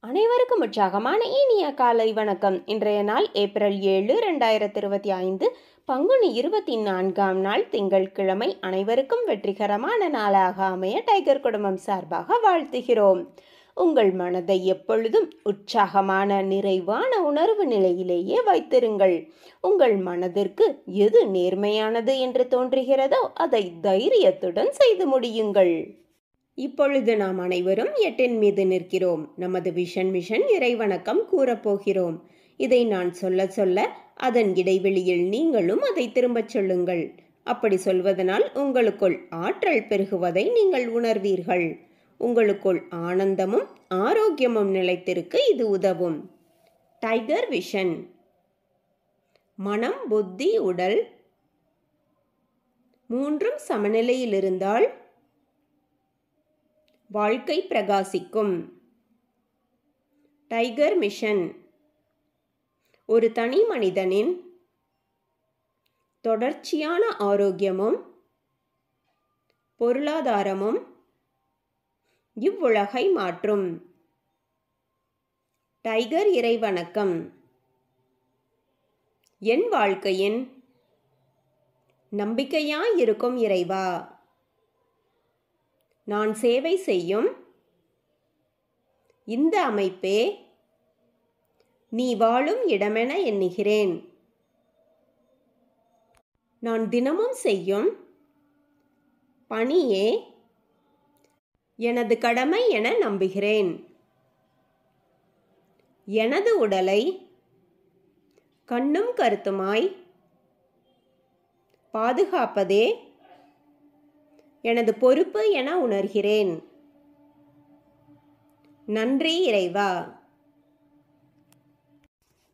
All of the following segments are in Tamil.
அனைவருக்கும் உற்சாகமான இனிய காலை வணக்கம். இன்றைய நாள் ஏப்ரல் 7, 2025, பங்குனி 24ஆம் நாள் திங்கட்கிழமை. அனைவருக்கும் வெற்றிகரமான நாளாக அமைய டைகர் குடும்பம் சார்பாக வாழ்த்துகிறோம். உங்கள் மனதை எப்பொழுதும் உற்சாகமான நிறைவான உணர்வு நிலையிலேயே வைத்திருங்கள். உங்கள் மனதிற்கு எது நேர்மையானது என்று தோன்றுகிறதோ அதை தைரியத்துடன் செய்து முடியுங்கள். இப்பொழுது நாம் அனைவரும் 8 மீது நிற்கிறோம். நமது மிஷன் இறைவணக்கம் கூறப்போகிறோம். இதை நான் சொல்ல சொல்ல அதன் இடைவெளியில் நீங்களும் அதை திரும்பச் சொல்லுங்கள். அப்படி சொல்வதனால் உங்களுக்குள் ஆற்றல் பெருகுவதை நீங்கள் உணர்வீர்கள். உங்களுக்குள் ஆனந்தமும் ஆரோக்கியமும் நிலைத்திருக்க இது உதவும். Tiger vision. மனம், புத்தி, உடல் மூன்றும் சமநிலையில் இருந்தால் வாழ்க்கை பிரகாசிக்கும். டைகர் மிஷன் ஒரு தனி மனிதனின் தொடர்ச்சியான ஆரோக்கியமும் பொருளாதாரமும் இவ்வுலகை மாற்றும். டைகர் இறைவணக்கம். என் வாழ்க்கையின் நம்பிக்கையாயிருக்கும் இறைவா, நான் சேவை செய்யும் இந்த அமைப்பே நீ வாழும் இடமென எண்ணுகிறேன். நான் தினமும் செய்யும் பணியே எனது கடமை என நம்புகிறேன். எனது உடலை கண்ணும் கருத்துமாய் பாதுகாப்பதே எனது பொறுப்பு என உணர்கிறேன். நன்றி இறைவா.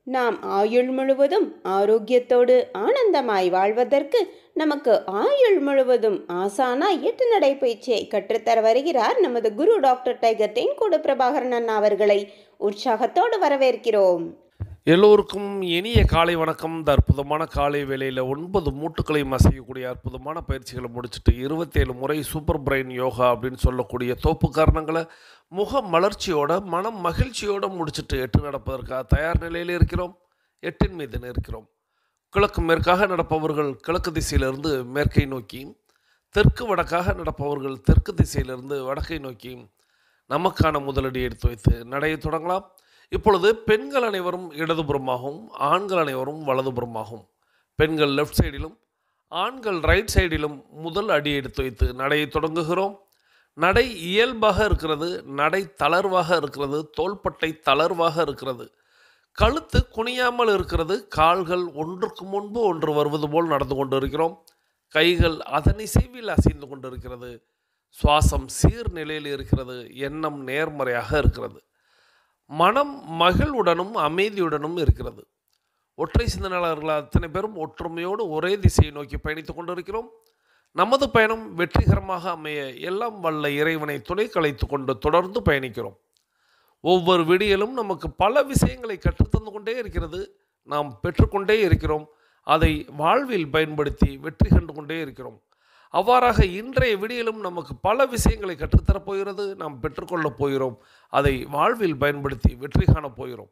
நாம் ஆயுள் முழுவதும் ஆரோக்கியத்தோடு ஆனந்தமாய் வாழ்வதற்கு நமக்கு ஆயுள் முழுவதும் ஆசானாய் 8 நடைப்பயிற்சியை கற்றுத்தர வருகிறார் நமது குரு டாக்டர் டைகர் தேன்கூடு பிரபாகரன் அண்ணா அவர்களை உற்சாகத்தோடு வரவேற்கிறோம். எல்லோருக்கும் இனிய காலை வணக்கம். இந்த அற்புதமான காலை வேளையில் 9 மூட்டுக்களையும் அசையக்கூடிய அற்புதமான பயிற்சிகளை முடிச்சுட்டு 27 முறை சூப்பர் பிரெயின் யோகா அப்படின்னு சொல்லக்கூடிய தோப்பு காரணங்களை முக மலர்ச்சியோட மனம் மகிழ்ச்சியோடு முடிச்சுட்டு 8 நடப்பதற்காக தயார் நிலையில் இருக்கிறோம். 8 மீது இருக்கிறோம். கிழக்கு மேற்காக நடப்பவர்கள் கிழக்கு திசையிலிருந்து மேற்கை நோக்கியும், தெற்கு வடக்காக நடப்பவர்கள் தெற்கு திசையிலிருந்து வடக்கை நோக்கியும் நமக்கான முதலடி எடுத்து வைத்து நடையை தொடங்கலாம். இப்பொழுது பெண்கள் அனைவரும் இடதுபுறமாகவும் ஆண்கள் அனைவரும் வலதுபுறமாகவும், பெண்கள் லெஃப்ட் சைடிலும் ஆண்கள் ரைட் சைடிலும் முதல் அடி எடுத்து வைத்து நடையை தொடங்குகிறோம். நடை இயல்பாக இருக்கிறது, நடை தளர்வாக இருக்கிறது, தோள்பட்டை தளர்வாக இருக்கிறது, கழுத்து குனியாமல் இருக்கிறது, கால்கள் ஒன்றுக்கு முன்பு ஒன்று வருவது போல் நடந்து கொண்டு இருக்கிறோம். கைகள் அதன் இசைவில் அசைந்து கொண்டு இருக்கிறது. சுவாசம் சீர்நிலையில் இருக்கிறது. எண்ணம் நேர்மறையாக இருக்கிறது. மனம் மகிழ்வுடனும் அமைதியுடனும் இருக்கிறது. ஒற்றை சிந்தனையாளர்கள் அத்தனை பேரும் ஒற்றுமையோடு ஒரே திசையை நோக்கி பயணித்து கொண்டிருக்கிறோம். நமது பயணம் வெற்றிகரமாக அமைய எல்லாம் வல்ல இறைவனை துணை கலைத்து கொண்டு தொடர்ந்து பயணிக்கிறோம். ஒவ்வொரு விடியலும் நமக்கு பல விஷயங்களை கற்றுத்தந்து கொண்டே இருக்கிறது. நாம் பெற்றுக்கொண்டே இருக்கிறோம். அதை வாழ்வில் பயன்படுத்தி வெற்றி கண்டு கொண்டே இருக்கிறோம். அவ்வாறாக இன்றைய விடியலும் நமக்கு பல விஷயங்களை கற்றுத்தரப் போகிறது. நாம் பெற்றுக்கொள்ளப் போகிறோம். அதை வாழ்வில் பயன்படுத்தி வெற்றி காணப் போகிறோம்.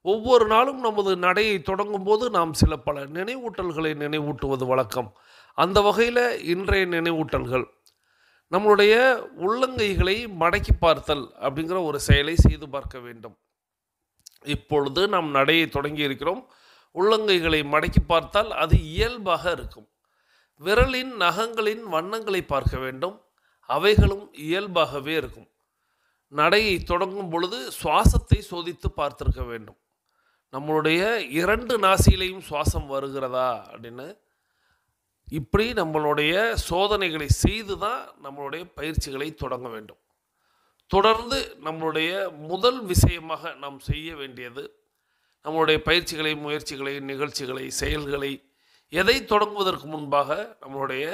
ஒவ்வொரு நாளும் நமது நடையை தொடங்கும் போது நாம் சில பல நினைவூட்டல்களை நினைவூட்டுவது வழக்கம். அந்த வகையில் இன்றைய நினைவூட்டல்கள், நம்மளுடைய உள்ளங்கைகளை மடக்கி பார்த்தல் அப்படிங்கிற ஒரு செயலை செய்து பார்க்க வேண்டும். இப்பொழுது நாம் நடையை தொடங்கி இருக்கிறோம். உள்ளங்கைகளை மடக்கி பார்த்தால் அது இயல்பாக இருக்கும். விரலின் நகங்களின் வண்ணங்களை பார்க்க வேண்டும். அவைகளும் இயல்பாகவே இருக்கும். நடையை தொடங்கும் பொழுது சுவாசத்தை சோதித்து பார்த்திருக்க வேண்டும். நம்மளுடைய 2 நாசியிலையும் சுவாசம் வருகிறதா அப்படின்னு இப்படி நம்மளுடைய சோதனைகளை செய்து தான் நம்மளுடைய பயிற்சிகளை தொடங்க வேண்டும். தொடர்ந்து நம்மளுடைய முதல் விஷயமாக நாம் செய்ய வேண்டியது, நம்மளுடைய பயிற்சிகளை, முயற்சிகளை, நிகழ்ச்சிகளை, செயல்களை எதை தொடங்குவதற்கு முன்பாக நம்மளுடைய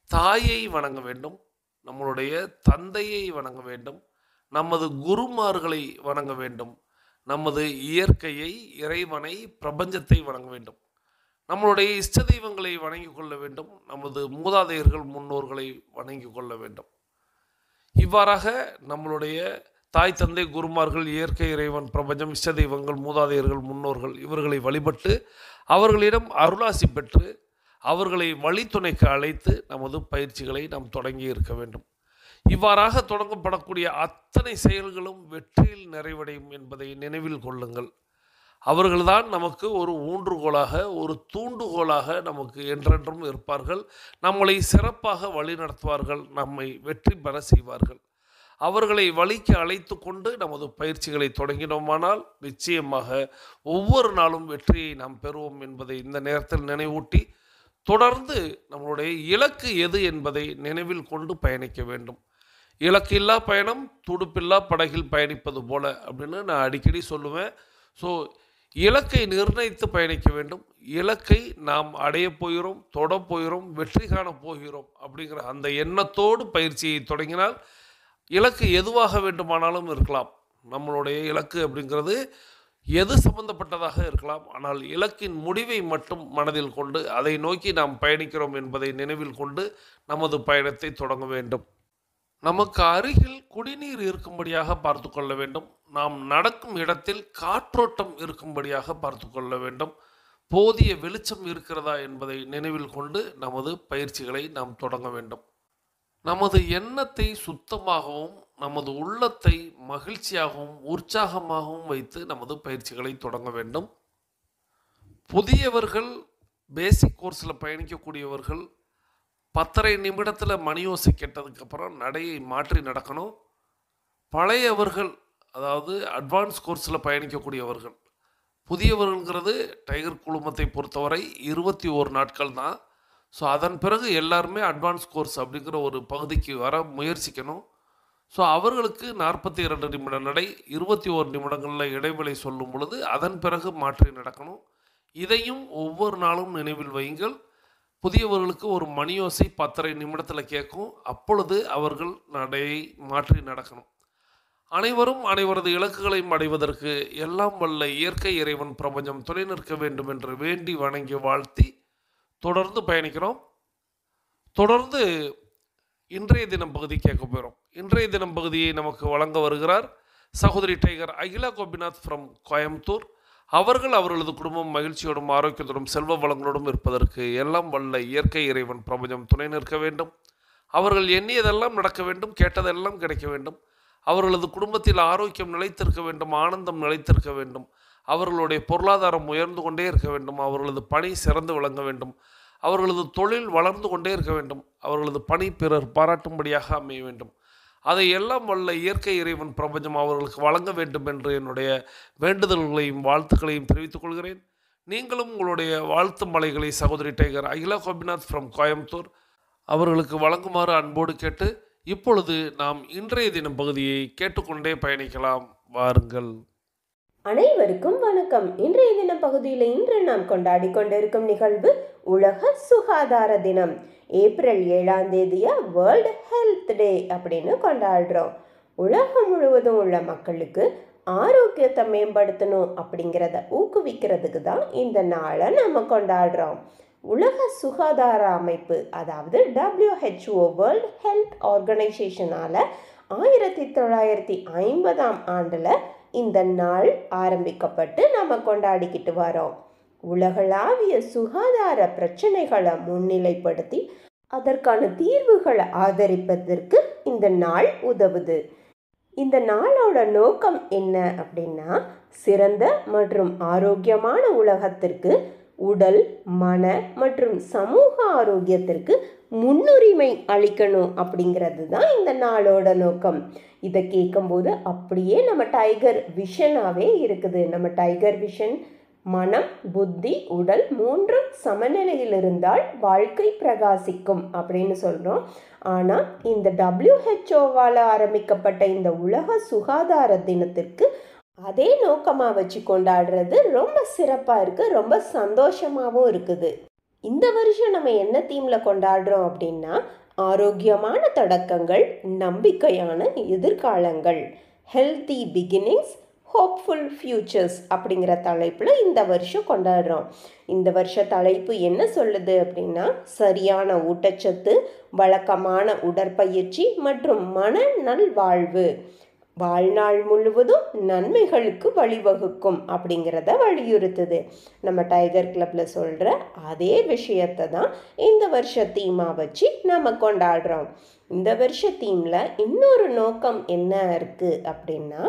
தாயை வணங்க வேண்டும், நம்மளுடைய தந்தையை வணங்க வேண்டும், நமது குருமார்களை வணங்க வேண்டும், நமது இயற்கையை, இறைவனை, பிரபஞ்சத்தை வணங்க வேண்டும், நம்மளுடைய இஷ்ட தெய்வங்களை வணங்கி கொள்ள வேண்டும், நமது மூதாதையர்கள் முன்னோர்களை வணங்கி கொள்ள வேண்டும். இவ்வாறாக நம்மளுடைய தாய் தந்தை குருமார்கள், இயற்கை இறைவன், பிரபஞ்சம், இஷ்ட தெய்வங்கள், மூதாதையர்கள், முன்னோர்கள் இவர்களை வழிபட்டு அவர்களிடம் அருளாசி பெற்று அவர்களை வழித்துணைக்கு அழைத்து நமது பயிற்சிகளை நாம் தொடங்கி இருக்க வேண்டும். இவ்வாறாக தொடங்கப்படக்கூடிய அத்தனை செயல்களும் வெற்றியில் நிறைவடையும் என்பதை நினைவில் கொள்ளுங்கள். அவர்கள்தான் நமக்கு ஒரு ஊன்றுகோலாக, ஒரு தூண்டுகோலாக நமக்கு என்றென்றும் இருப்பார்கள். நம்மளை சிறப்பாக வழிநடத்துவார்கள், நம்மை வெற்றி பெற செய்வார்கள். அவர்களை வழிக்கு அழைத்து கொண்டு நமது பயிற்சிகளை தொடங்கினோமானால் நிச்சயமாக ஒவ்வொரு நாளும் வெற்றியை நாம் பெறுவோம் என்பதை இந்த நேரத்தில் நினைவூட்டி, தொடர்ந்து நம்மளுடைய இலக்கு எது என்பதை நினைவில் கொண்டு பயணிக்க வேண்டும். இலக்கில்லா பயணம் துடுப்பில்லா படகில் பயணிப்பது போல அப்படின்னு நான் அடிக்கடி சொல்லுவேன். ஸோ இலக்கை நிர்ணயித்து பயணிக்க வேண்டும். இலக்கை நாம் அடைய போகிறோம், தொட போகிறோம், வெற்றி காண போகிறோம் அப்படிங்கிற அந்த எண்ணத்தோடு பயிற்சியை தொடங்கினால் இலக்கு எதுவாக வேண்டுமானாலும் இருக்கலாம். நம்மளுடைய இலக்கு அப்படிங்கிறது எது சம்பந்தப்பட்டதாக இருக்கலாம். ஆனால் இலக்கின் முடிவை மட்டும் மனதில் கொண்டு அதை நோக்கி நாம் பயணிக்கிறோம் என்பதை நினைவில் கொண்டு நமது பயணத்தை தொடங்க வேண்டும். நமக்கு அருகில் குடிநீர் இருக்கும்படியாக பார்த்து கொள்ள வேண்டும். நாம் நடக்கும் இடத்தில் காற்றோட்டம் இருக்கும்படியாக பார்த்து கொள்ள வேண்டும். போதிய வெளிச்சம் இருக்கிறதா என்பதை நினைவில் கொண்டு நமது பயிற்சிகளை நாம் தொடங்க வேண்டும். நமது எண்ணத்தை சுத்தமாகவும் நமது உள்ளத்தை மகிழ்ச்சியாகவும் உற்சாகமாகவும் வைத்து நமது பயிற்சிகளை தொடங்க வேண்டும். புதியவர்கள், பேசிக் கோர்ஸில் பயணிக்கக்கூடியவர்கள் 10:30 நிமிடத்தில் மணியோசை கேட்டதுக்கப்புறம் நடையை மாற்றி நடக்கணும். பழையவர்கள், அதாவது அட்வான்ஸ் கோர்ஸில் பயணிக்கக்கூடியவர்கள், புதியவர்கள்ங்கிறது டைகர் குழுமத்தை பொறுத்தவரை 21 நாட்கள் தான். ஸோ அதன் பிறகு எல்லாருமே அட்வான்ஸ் கோர்ஸ் அப்படிங்கிற ஒரு பகுதிக்கு வர முயற்சிக்கணும். ஸோ அவர்களுக்கு 42 நிமிட நடை, 21 நிமிடங்களில் இடைவெளி சொல்லும் பொழுது அதன் பிறகு மாற்றி நடக்கணும். இதையும் ஒவ்வொரு நாளும் நினைவில் வையுங்கள். புதியவர்களுக்கு ஒரு மணியோசை 10:30 நிமிடத்தில் கேட்கும். அப்பொழுது அவர்கள் நடையை மாற்றி நடக்கணும். அனைவரும் அனைவரது இலக்குகளையும் அடைவதற்கு எல்லாம் வல்ல இயற்கை இறைவன் பிரபஞ்சம் துணை நிற்க வேண்டும் என்று வேண்டி வணங்கி வாழ்த்தி தொடர்ந்து பயணிக்கிறோம். தொடர்ந்து இன்றைய தினம் பகுதி கேட்க போகிறோம். இன்றைய தினம் பகுதியை நமக்கு வழங்க வருகிறார் சகோதரி டைகர் அகிலா கோபிநாத் ஃப்ரம் கோயம்புத்தூர். அவர்கள் அவர்களது குடும்பம் மகிழ்ச்சியோடும் ஆரோக்கியத்தோடும் செல்வ வளங்களோடும் இருப்பதற்கு எல்லாம் வல்ல இயற்கை இறைவன் பிரபஞ்சம் துணை நிற்க வேண்டும். அவர்கள் எண்ணியதெல்லாம் நடக்க வேண்டும், கேட்டதெல்லாம் கிடைக்க வேண்டும். அவர்களது குடும்பத்தில் ஆரோக்கியம் நிலைத்திருக்க வேண்டும், ஆனந்தம் நிலைத்திருக்க வேண்டும். அவர்களுடைய பொருளாதாரம் உயர்ந்து கொண்டே இருக்க வேண்டும். அவர்களது பணி சிறந்து விளங்க வேண்டும். அவர்களது தொழில் வளர்ந்து கொண்டே இருக்க வேண்டும். அவர்களது பணி பிறர் பாராட்டும்படியாக அமைய வேண்டும். அதை எல்லாம் வல்ல இயற்கை இறைவன் பிரபஞ்சம் அவர்களுக்கு வழங்க வேண்டும் என்று என்னுடைய வேண்டுதல்களையும் வாழ்த்துக்களையும் தெரிவித்துக் கொள்கிறேன். நீங்களும் உங்களுடைய வாழ்த்து மலைகளை சகோதரி டைகர் அகிலா கோபிநாத் ஃப்ரம் கோயம்புத்தூர் அவர்களுக்கு வழங்குமாறு அன்போடு கேட்டு, இப்பொழுது நாம் இன்றைய தினம் பகுதியை கேட்டுக்கொண்டே பயணிக்கலாம். வாருங்கள். அனைவருக்கும் வணக்கம். இன்றைய தின பகுதியில் இன்று நாம் கொண்டாடி கொண்டிருக்கும் நிகழ்வு உலக சுகாதார தினம். ஏப்ரல் 7ஆம் தேதியை வேர்ல்டு ஹெல்த் டே அப்படின்னு கொண்டாடுறோம். உலகம் முழுவதும் உள்ள மக்களுக்கு ஆரோக்கியத்தை மேம்படுத்தணும் அப்படிங்கிறத ஊக்குவிக்கிறதுக்கு தான் இந்த நாளை நம்ம கொண்டாடுறோம். உலக சுகாதார அமைப்பு, அதாவது WHO வேர்ல்ட் ஹெல்த் ஆர்கனைசேஷனால் 1950ஆம் ஆண்டில் இந்த நாள் ஆரம்பிக்கப்பட்டு நம்ம கொண்டாடிக்கிட்டு வரோம். உலகளாவிய சுகாதார பிரச்சனைகளை முன்னிலைப்படுத்தி அதற்கான தீர்வுகளை ஆதரிப்பதற்கு இந்த நாள் உதவுது. இந்த நாளோட நோக்கம் என்ன அப்படின்னா, சிறந்த மற்றும் ஆரோக்கியமான உலகத்திற்கு உடல், மன மற்றும் சமூக ஆரோக்கியத்திற்கு முன்னுரிமை அளிக்கணும் அப்படிங்கிறது தான் இந்த நாளோட நோக்கம். இதை கேட்கும்போது அப்படியே நம்ம டைகர் விஷனாகவே இருக்குது. நம்ம டைகர் விஷன் மனம், புத்தி, உடல் மூன்றும் சமநிலையில் இருந்தால் வாழ்க்கை பிரகாசிக்கும் அப்படின்னு சொல்கிறோம். ஆனால் இந்த WHO ஆரம்பிக்கப்பட்ட இந்த உலக சுகாதார தினத்திற்கு அதே நோக்கமாக வச்சு கொண்டாடுறது ரொம்ப சிறப்பாக இருக்குது, ரொம்ப சந்தோஷமாகவும் இருக்குது. இந்த வருஷம் நம்ம என்ன தீமில் கொண்டாடுறோம் அப்படின்னா, ஆரோக்கியமான தொடக்கங்கள், நம்பிக்கையான எதிர்காலங்கள், ஹெல்தி பிகினிங்ஸ், ஹோப்ஃபுல் ஃபியூச்சர்ஸ் அப்படிங்கிற தலைப்பில் இந்த வருஷம் கொண்டாடுறோம். இந்த வருஷ தலைப்பு என்ன சொல்லுது அப்படின்னா, சரியான ஊட்டச்சத்து, வழக்கமான உடற்பயிற்சி மற்றும் மன நல்வாழ்வு. வாழ்நாள் முழுவதும் நன்மைகளுக்கு வழிவகுக்கும் அப்படிங்கிறத வலியுறுத்துது. நம்ம டைகர் கிளப்ல சொல்கிற அதே விஷயத்தை தான் இந்த வருஷ தீமாக வச்சு நம்ம கொண்டாடுறோம். இந்த வருஷ தீமில் இன்னொரு நோக்கம் என்ன இருக்குது அப்படின்னா,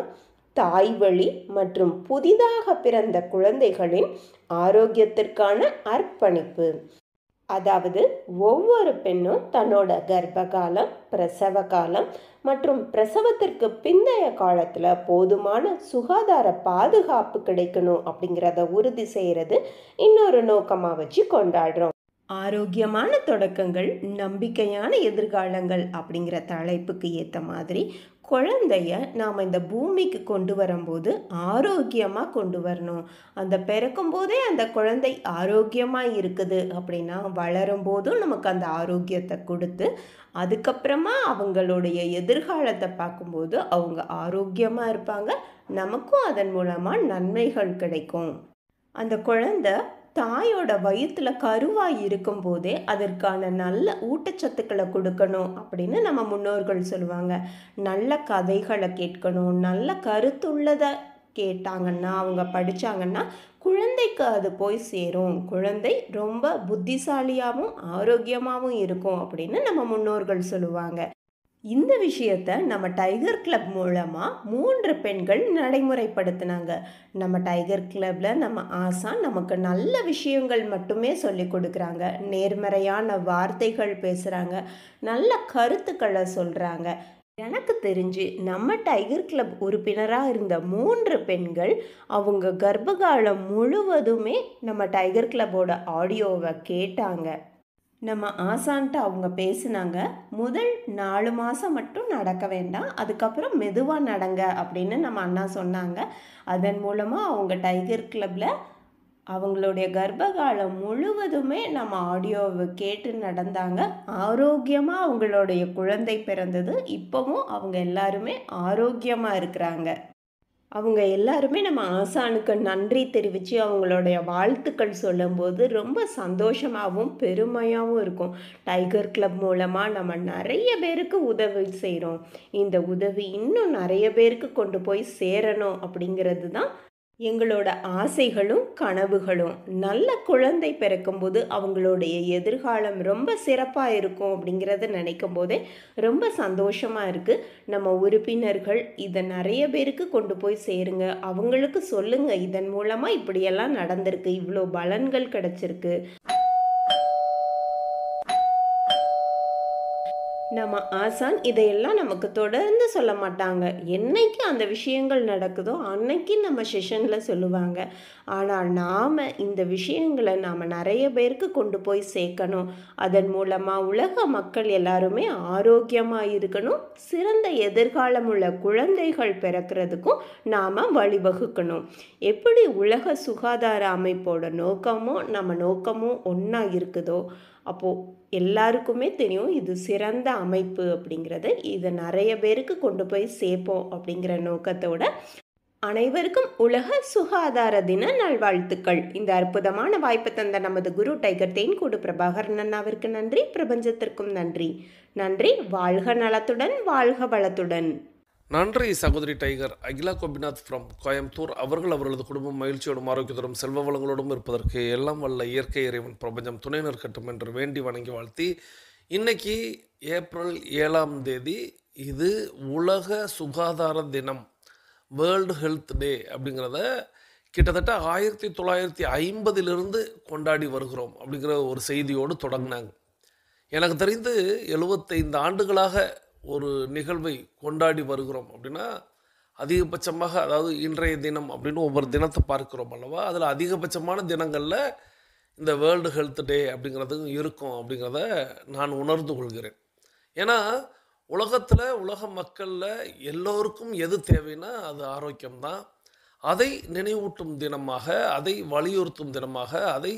தாய்வழி மற்றும் புதிதாக பிறந்த குழந்தைகளின் ஆரோக்கியத்திற்கான அர்ப்பணிப்பு. அதாவது ஒவ்வொரு பெண்ணும் தன்னோட கர்ப்ப காலம், பிரசவ காலம் மற்றும் பிரசவத்திற்கு பிந்தைய காலத்தில் போதுமான சுகாதார பாதுகாப்பு கிடைக்கணும் அப்படிங்கிறத உறுதி செய்கிறது இன்னொரு நோக்கமாக வச்சு கொண்டாடுறோம். ஆரோக்கியமான தொடக்கங்கள், நம்பிக்கையான எதிர்காலங்கள் அப்படிங்கிற தலைப்புக்கு ஏற்ற மாதிரி குழந்தைய நாம் இந்த பூமிக்கு கொண்டு வரும்போது ஆரோக்கியமாக கொண்டு வரணும். அந்த பிறக்கும் போதே அந்த குழந்தை ஆரோக்கியமாக இருக்குது அப்படின்னா வளரும் போதும் நமக்கு அந்த ஆரோக்கியத்தை கொடுத்து, அதுக்கப்புறமா அவங்களுடைய எதிர்காலத்தை பார்க்கும்போது அவங்க ஆரோக்கியமாக இருப்பாங்க. நமக்கும் அதன் மூலமாக நன்மைகள் கிடைக்கும். அந்த குழந்தை தாயோட வயிற்றுல கருவாய் இருக்கும்போதே அதற்கான நல்ல ஊட்டச்சத்துக்களை கொடுக்கணும் அப்படின்னு நம்ம முன்னோர்கள் சொல்லுவாங்க. நல்ல கதைகளை கேட்கணும், நல்ல கருத்துள்ளதை கேட்டாங்கன்னா, அவங்க படித்தாங்கன்னா குழந்தைக்கு அது போய் சேரும். குழந்தை ரொம்ப புத்திசாலியாகவும் ஆரோக்கியமாகவும் இருக்கும் அப்படின்னு நம்ம முன்னோர்கள் சொல்லுவாங்க. இந்த விஷயத்தை நம்ம டைகர் கிளப் மூலமாக 3 பெண்கள் நடைமுறைப்படுத்தினாங்க. நம்ம டைகர் கிளப்பில் நம்ம ஆசான் நமக்கு நல்ல விஷயங்கள் மட்டுமே சொல்லி கொடுக்குறாங்க. நேர்மறையான வார்த்தைகள் பேசுகிறாங்க, நல்ல கருத்துக்களை சொல்கிறாங்க. எனக்கு தெரிஞ்சு நம்ம டைகர் கிளப் உறுப்பினராக இருந்த 3 பெண்கள் அவங்க கர்ப்பகாலம் முழுவதுமே நம்ம டைகர் கிளப்போட ஆடியோவை கேட்டாங்க. நம்ம ஆசான்ட்டு அவங்க பேசினாங்க, முதல் 4 மாதம் மட்டும் நடக்க வேண்டாம், அதுக்கப்புறம் மெதுவாக நடங்க அப்படின்னு நம்ம அண்ணா சொன்னாங்க. அதன் மூலமாக அவங்க டைகர் கிளப்பில் அவங்களுடைய கர்ப்பகாலம் முழுவதுமே நம்ம ஆடியோவை கேட்டு நடந்தாங்க. ஆரோக்கியமாக அவங்களுடைய குழந்தை பிறந்தது. இப்போவும் அவங்க எல்லாருமே ஆரோக்கியமாக இருக்கிறாங்க. அவங்க எல்லாருமே நம்ம ஆசானுக்கு நன்றி தெரிவித்து அவங்களுடைய வாழ்த்துக்கள் சொல்லும்போது ரொம்ப சந்தோஷமாகவும் பெருமையாகவும் இருக்கும். டைகர் கிளப் மூலமாக நம்ம நிறைய பேருக்கு உதவி செய்கிறோம். இந்த உதவி இன்னும் நிறைய பேருக்கு கொண்டு போய் சேரணும் அப்படிங்கிறது தான் எங்களோட ஆசைகளும் கனவுகளும். நல்ல குழந்தை பிறக்கும்போது அவங்களுடைய எதிர்காலம் ரொம்ப சிறப்பாக இருக்கும் அப்படிங்கிறத நினைக்கும் போதே ரொம்ப சந்தோஷமாக இருக்குது. நம்ம உறுப்பினர்கள் இதை நிறைய பேருக்கு கொண்டு போய் சேருங்க, அவங்களுக்கு சொல்லுங்கள், இதன் மூலமாக இப்படியெல்லாம் நடந்திருக்கு, இவ்வளோ பலன்கள் கிடச்சிருக்கு. நம்ம ஆசான் இதையெல்லாம் நமக்கு தொடர்ந்து சொல்ல மாட்டாங்க. என்னைக்கு அந்த விஷயங்கள் நடக்குதோ அன்னைக்கு நம்ம செஷனில் சொல்லுவாங்க. ஆனால் நாம் இந்த விஷயங்களை நாம் நிறைய பேருக்கு கொண்டு போய் சேர்க்கணும். அதன் மூலமாக உலக மக்கள் எல்லாருமே ஆரோக்கியமாக இருக்கணும். சிறந்த எதிர்காலம் உள்ள குழந்தைகள் பிறக்கிறதுக்கும் நாம் வழிவகுக்கணும். எப்படி உலக சுகாதார அமைப்போட நோக்கமும் நம்ம நோக்கமும் ஒன்றா இருக்குதோ, அப்போது எல்லாருக்குமே தெரியும் இது சிறந்த அமைப்பு அப்படிங்கிறது. இதை நிறைய பேருக்கு கொண்டு போய் சேர்ப்போம் அப்படிங்கிற நோக்கத்தோட அனைவருக்கும் உலக சுகாதார தின நல்வாழ்த்துக்கள். இந்த அற்புதமான வாய்ப்பை தந்த நமது குரு டைகர் தேன்கூடு பிரபாகரன் அண்ணாவிற்கு நன்றி. பிரபஞ்சத்திற்கும் நன்றி. நன்றி. வாழ்க நலத்துடன், வாழ்க வளத்துடன். நன்றி சகோதரி டைகர். அகிலா கோபிநாத் ஃப்ரம் கோயம்புத்தூர் அவர்கள் அவர்களது குடும்பம் மகிழ்ச்சியோடும் ஆரோக்கியத்தோடும் செல்வ வளங்களோடும் இருப்பதற்கு எல்லாம் வல்ல இயற்கை இறைவன் பிரபஞ்சம் துணை நிற்கட்டும் என்று வேண்டி வணங்கி வாழ்த்தி, இன்னைக்கு ஏப்ரல் 7ஆம் தேதி இது உலக சுகாதார தினம், வேர்ல்டு ஹெல்த் டே அப்படிங்கிறத கிட்டத்தட்ட 1950 கொண்டாடி வருகிறோம் அப்படிங்கிற ஒரு செய்தியோடு தொடங்கினாங்க. எனக்கு தெரிந்து 75 ஆண்டுகளாக ஒரு நிகழ்வை கொண்டாடி வருகிறோம் அப்படின்னா அதிகபட்சமாக, அதாவது இன்றைய தினம் அப்படின்னு ஒவ்வொரு தினத்தை பார்க்கிறோம் அல்லவா, அதில் அதிகபட்சமான தினங்களில் இந்த வேர்ல்டு ஹெல்த் டே அப்படிங்கிறது இருக்கும் அப்படிங்கிறத நான் உணர்ந்து கொள்கிறேன். ஏன்னா உலகத்தில் உலக மக்களில் எல்லோருக்கும் எது தேவைன்னா அது ஆரோக்கியம்தான். அதை நினைவூட்டும் தினமாக, அதை வலியுறுத்தும் தினமாக, அதை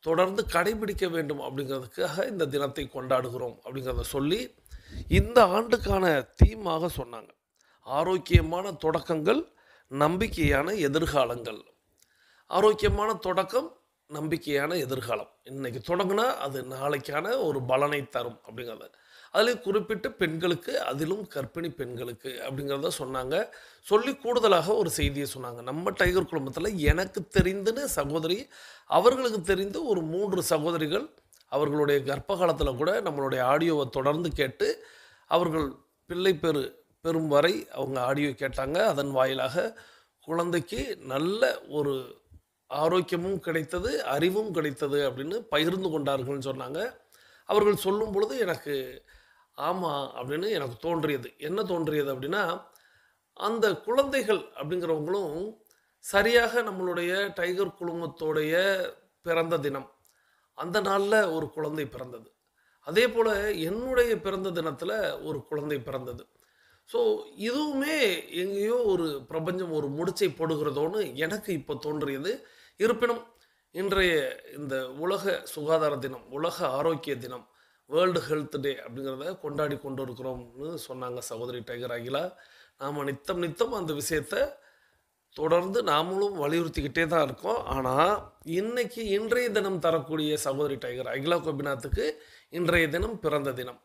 தொடர்ந்து கடைபிடிக்க வேண்டும் அப்படிங்கிறதுக்காக இந்த தினத்தை கொண்டாடுகிறோம் அப்படிங்கிறத சொல்லி இந்த ஆண்டுக்கான தீமாக சொன்னாங்க, ஆரோக்கியமான தொடக்கங்கள், நம்பிக்கையான எதிர்காலங்கள். ஆரோக்கியமான தொடக்கம், நம்பிக்கையான எதிர்காலம். இன்னைக்கு தொடங்கினா அது நாளைக்கான ஒரு பலனை தரும் அப்படிங்கிறது. அதில் குறிப்பிட்ட பெண்களுக்கு, அதிலும் கர்ப்பிணி பெண்களுக்கு அப்படிங்கிறத சொன்னாங்க. சொல்லி கூடுதலாக ஒரு செய்தியை சொன்னாங்க. நம்ம டைகர் குடும்பத்தில் எனக்கு தெரிந்துன்னு சகோதரி, அவர்களுக்கு தெரிந்து ஒரு 3 சகோதரிகள் அவர்களுடைய கர்ப்ப காலத்தில் கூட நம்மளுடைய ஆடியோவை தொடர்ந்து கேட்டு அவர்கள் பிள்ளை பெறும் வரை அவங்க ஆடியோ கேட்டாங்க. அதன் வாயிலாக குழந்தைக்கு நல்ல ஒரு ஆரோக்கியமும் கிடைத்தது, அறிவும் கிடைத்தது அப்படின்னு பகிர்ந்து கொண்டார்கள்னு சொன்னாங்க. அவர்கள் சொல்லும் பொழுது எனக்கு ஆமா அப்படின்னு எனக்கு தோன்றியது. என்ன தோன்றியது அப்படின்னா, அந்த குழந்தைகள் அப்படிங்கிறவங்களும் சரியாக நம்மளுடைய டைகர் குழுமத்தோடைய பிறந்த தினம், அந்த நாள்ல ஒரு குழந்தை பிறந்தது. அதேபோல என்னுடைய பிறந்த தினத்தில ஒரு குழந்தை பிறந்தது. ஸோ இதுவுமே எங்கேயோ ஒரு பிரபஞ்சம் ஒரு முடிச்சை போடுகிறதோன்னு எனக்கு இப்போ தோன்றியது. இருப்பினும் இன்றைய இந்த உலக சுகாதார தினம், உலக ஆரோக்கிய தினம், வேர்ல்டு ஹெல்த் டே அப்படிங்கிறத கொண்டாடி கொண்டு இருக்கிறோம்னு சொன்னாங்க சகோதரி டைகர் அகிலா. நாம் நித்தம் நித்தம் அந்த விஷயத்தை தொடர்ந்து நாமளும் வலியுறுத்திக்கிட்டே தான் இருக்கோம். ஆனால் இன்னைக்கு இன்றைய தினம் தரக்கூடிய சகோதரி டைகர் அகிலா கோபிநாத்துக்கு இன்றைய தினம் பிறந்த தினம்.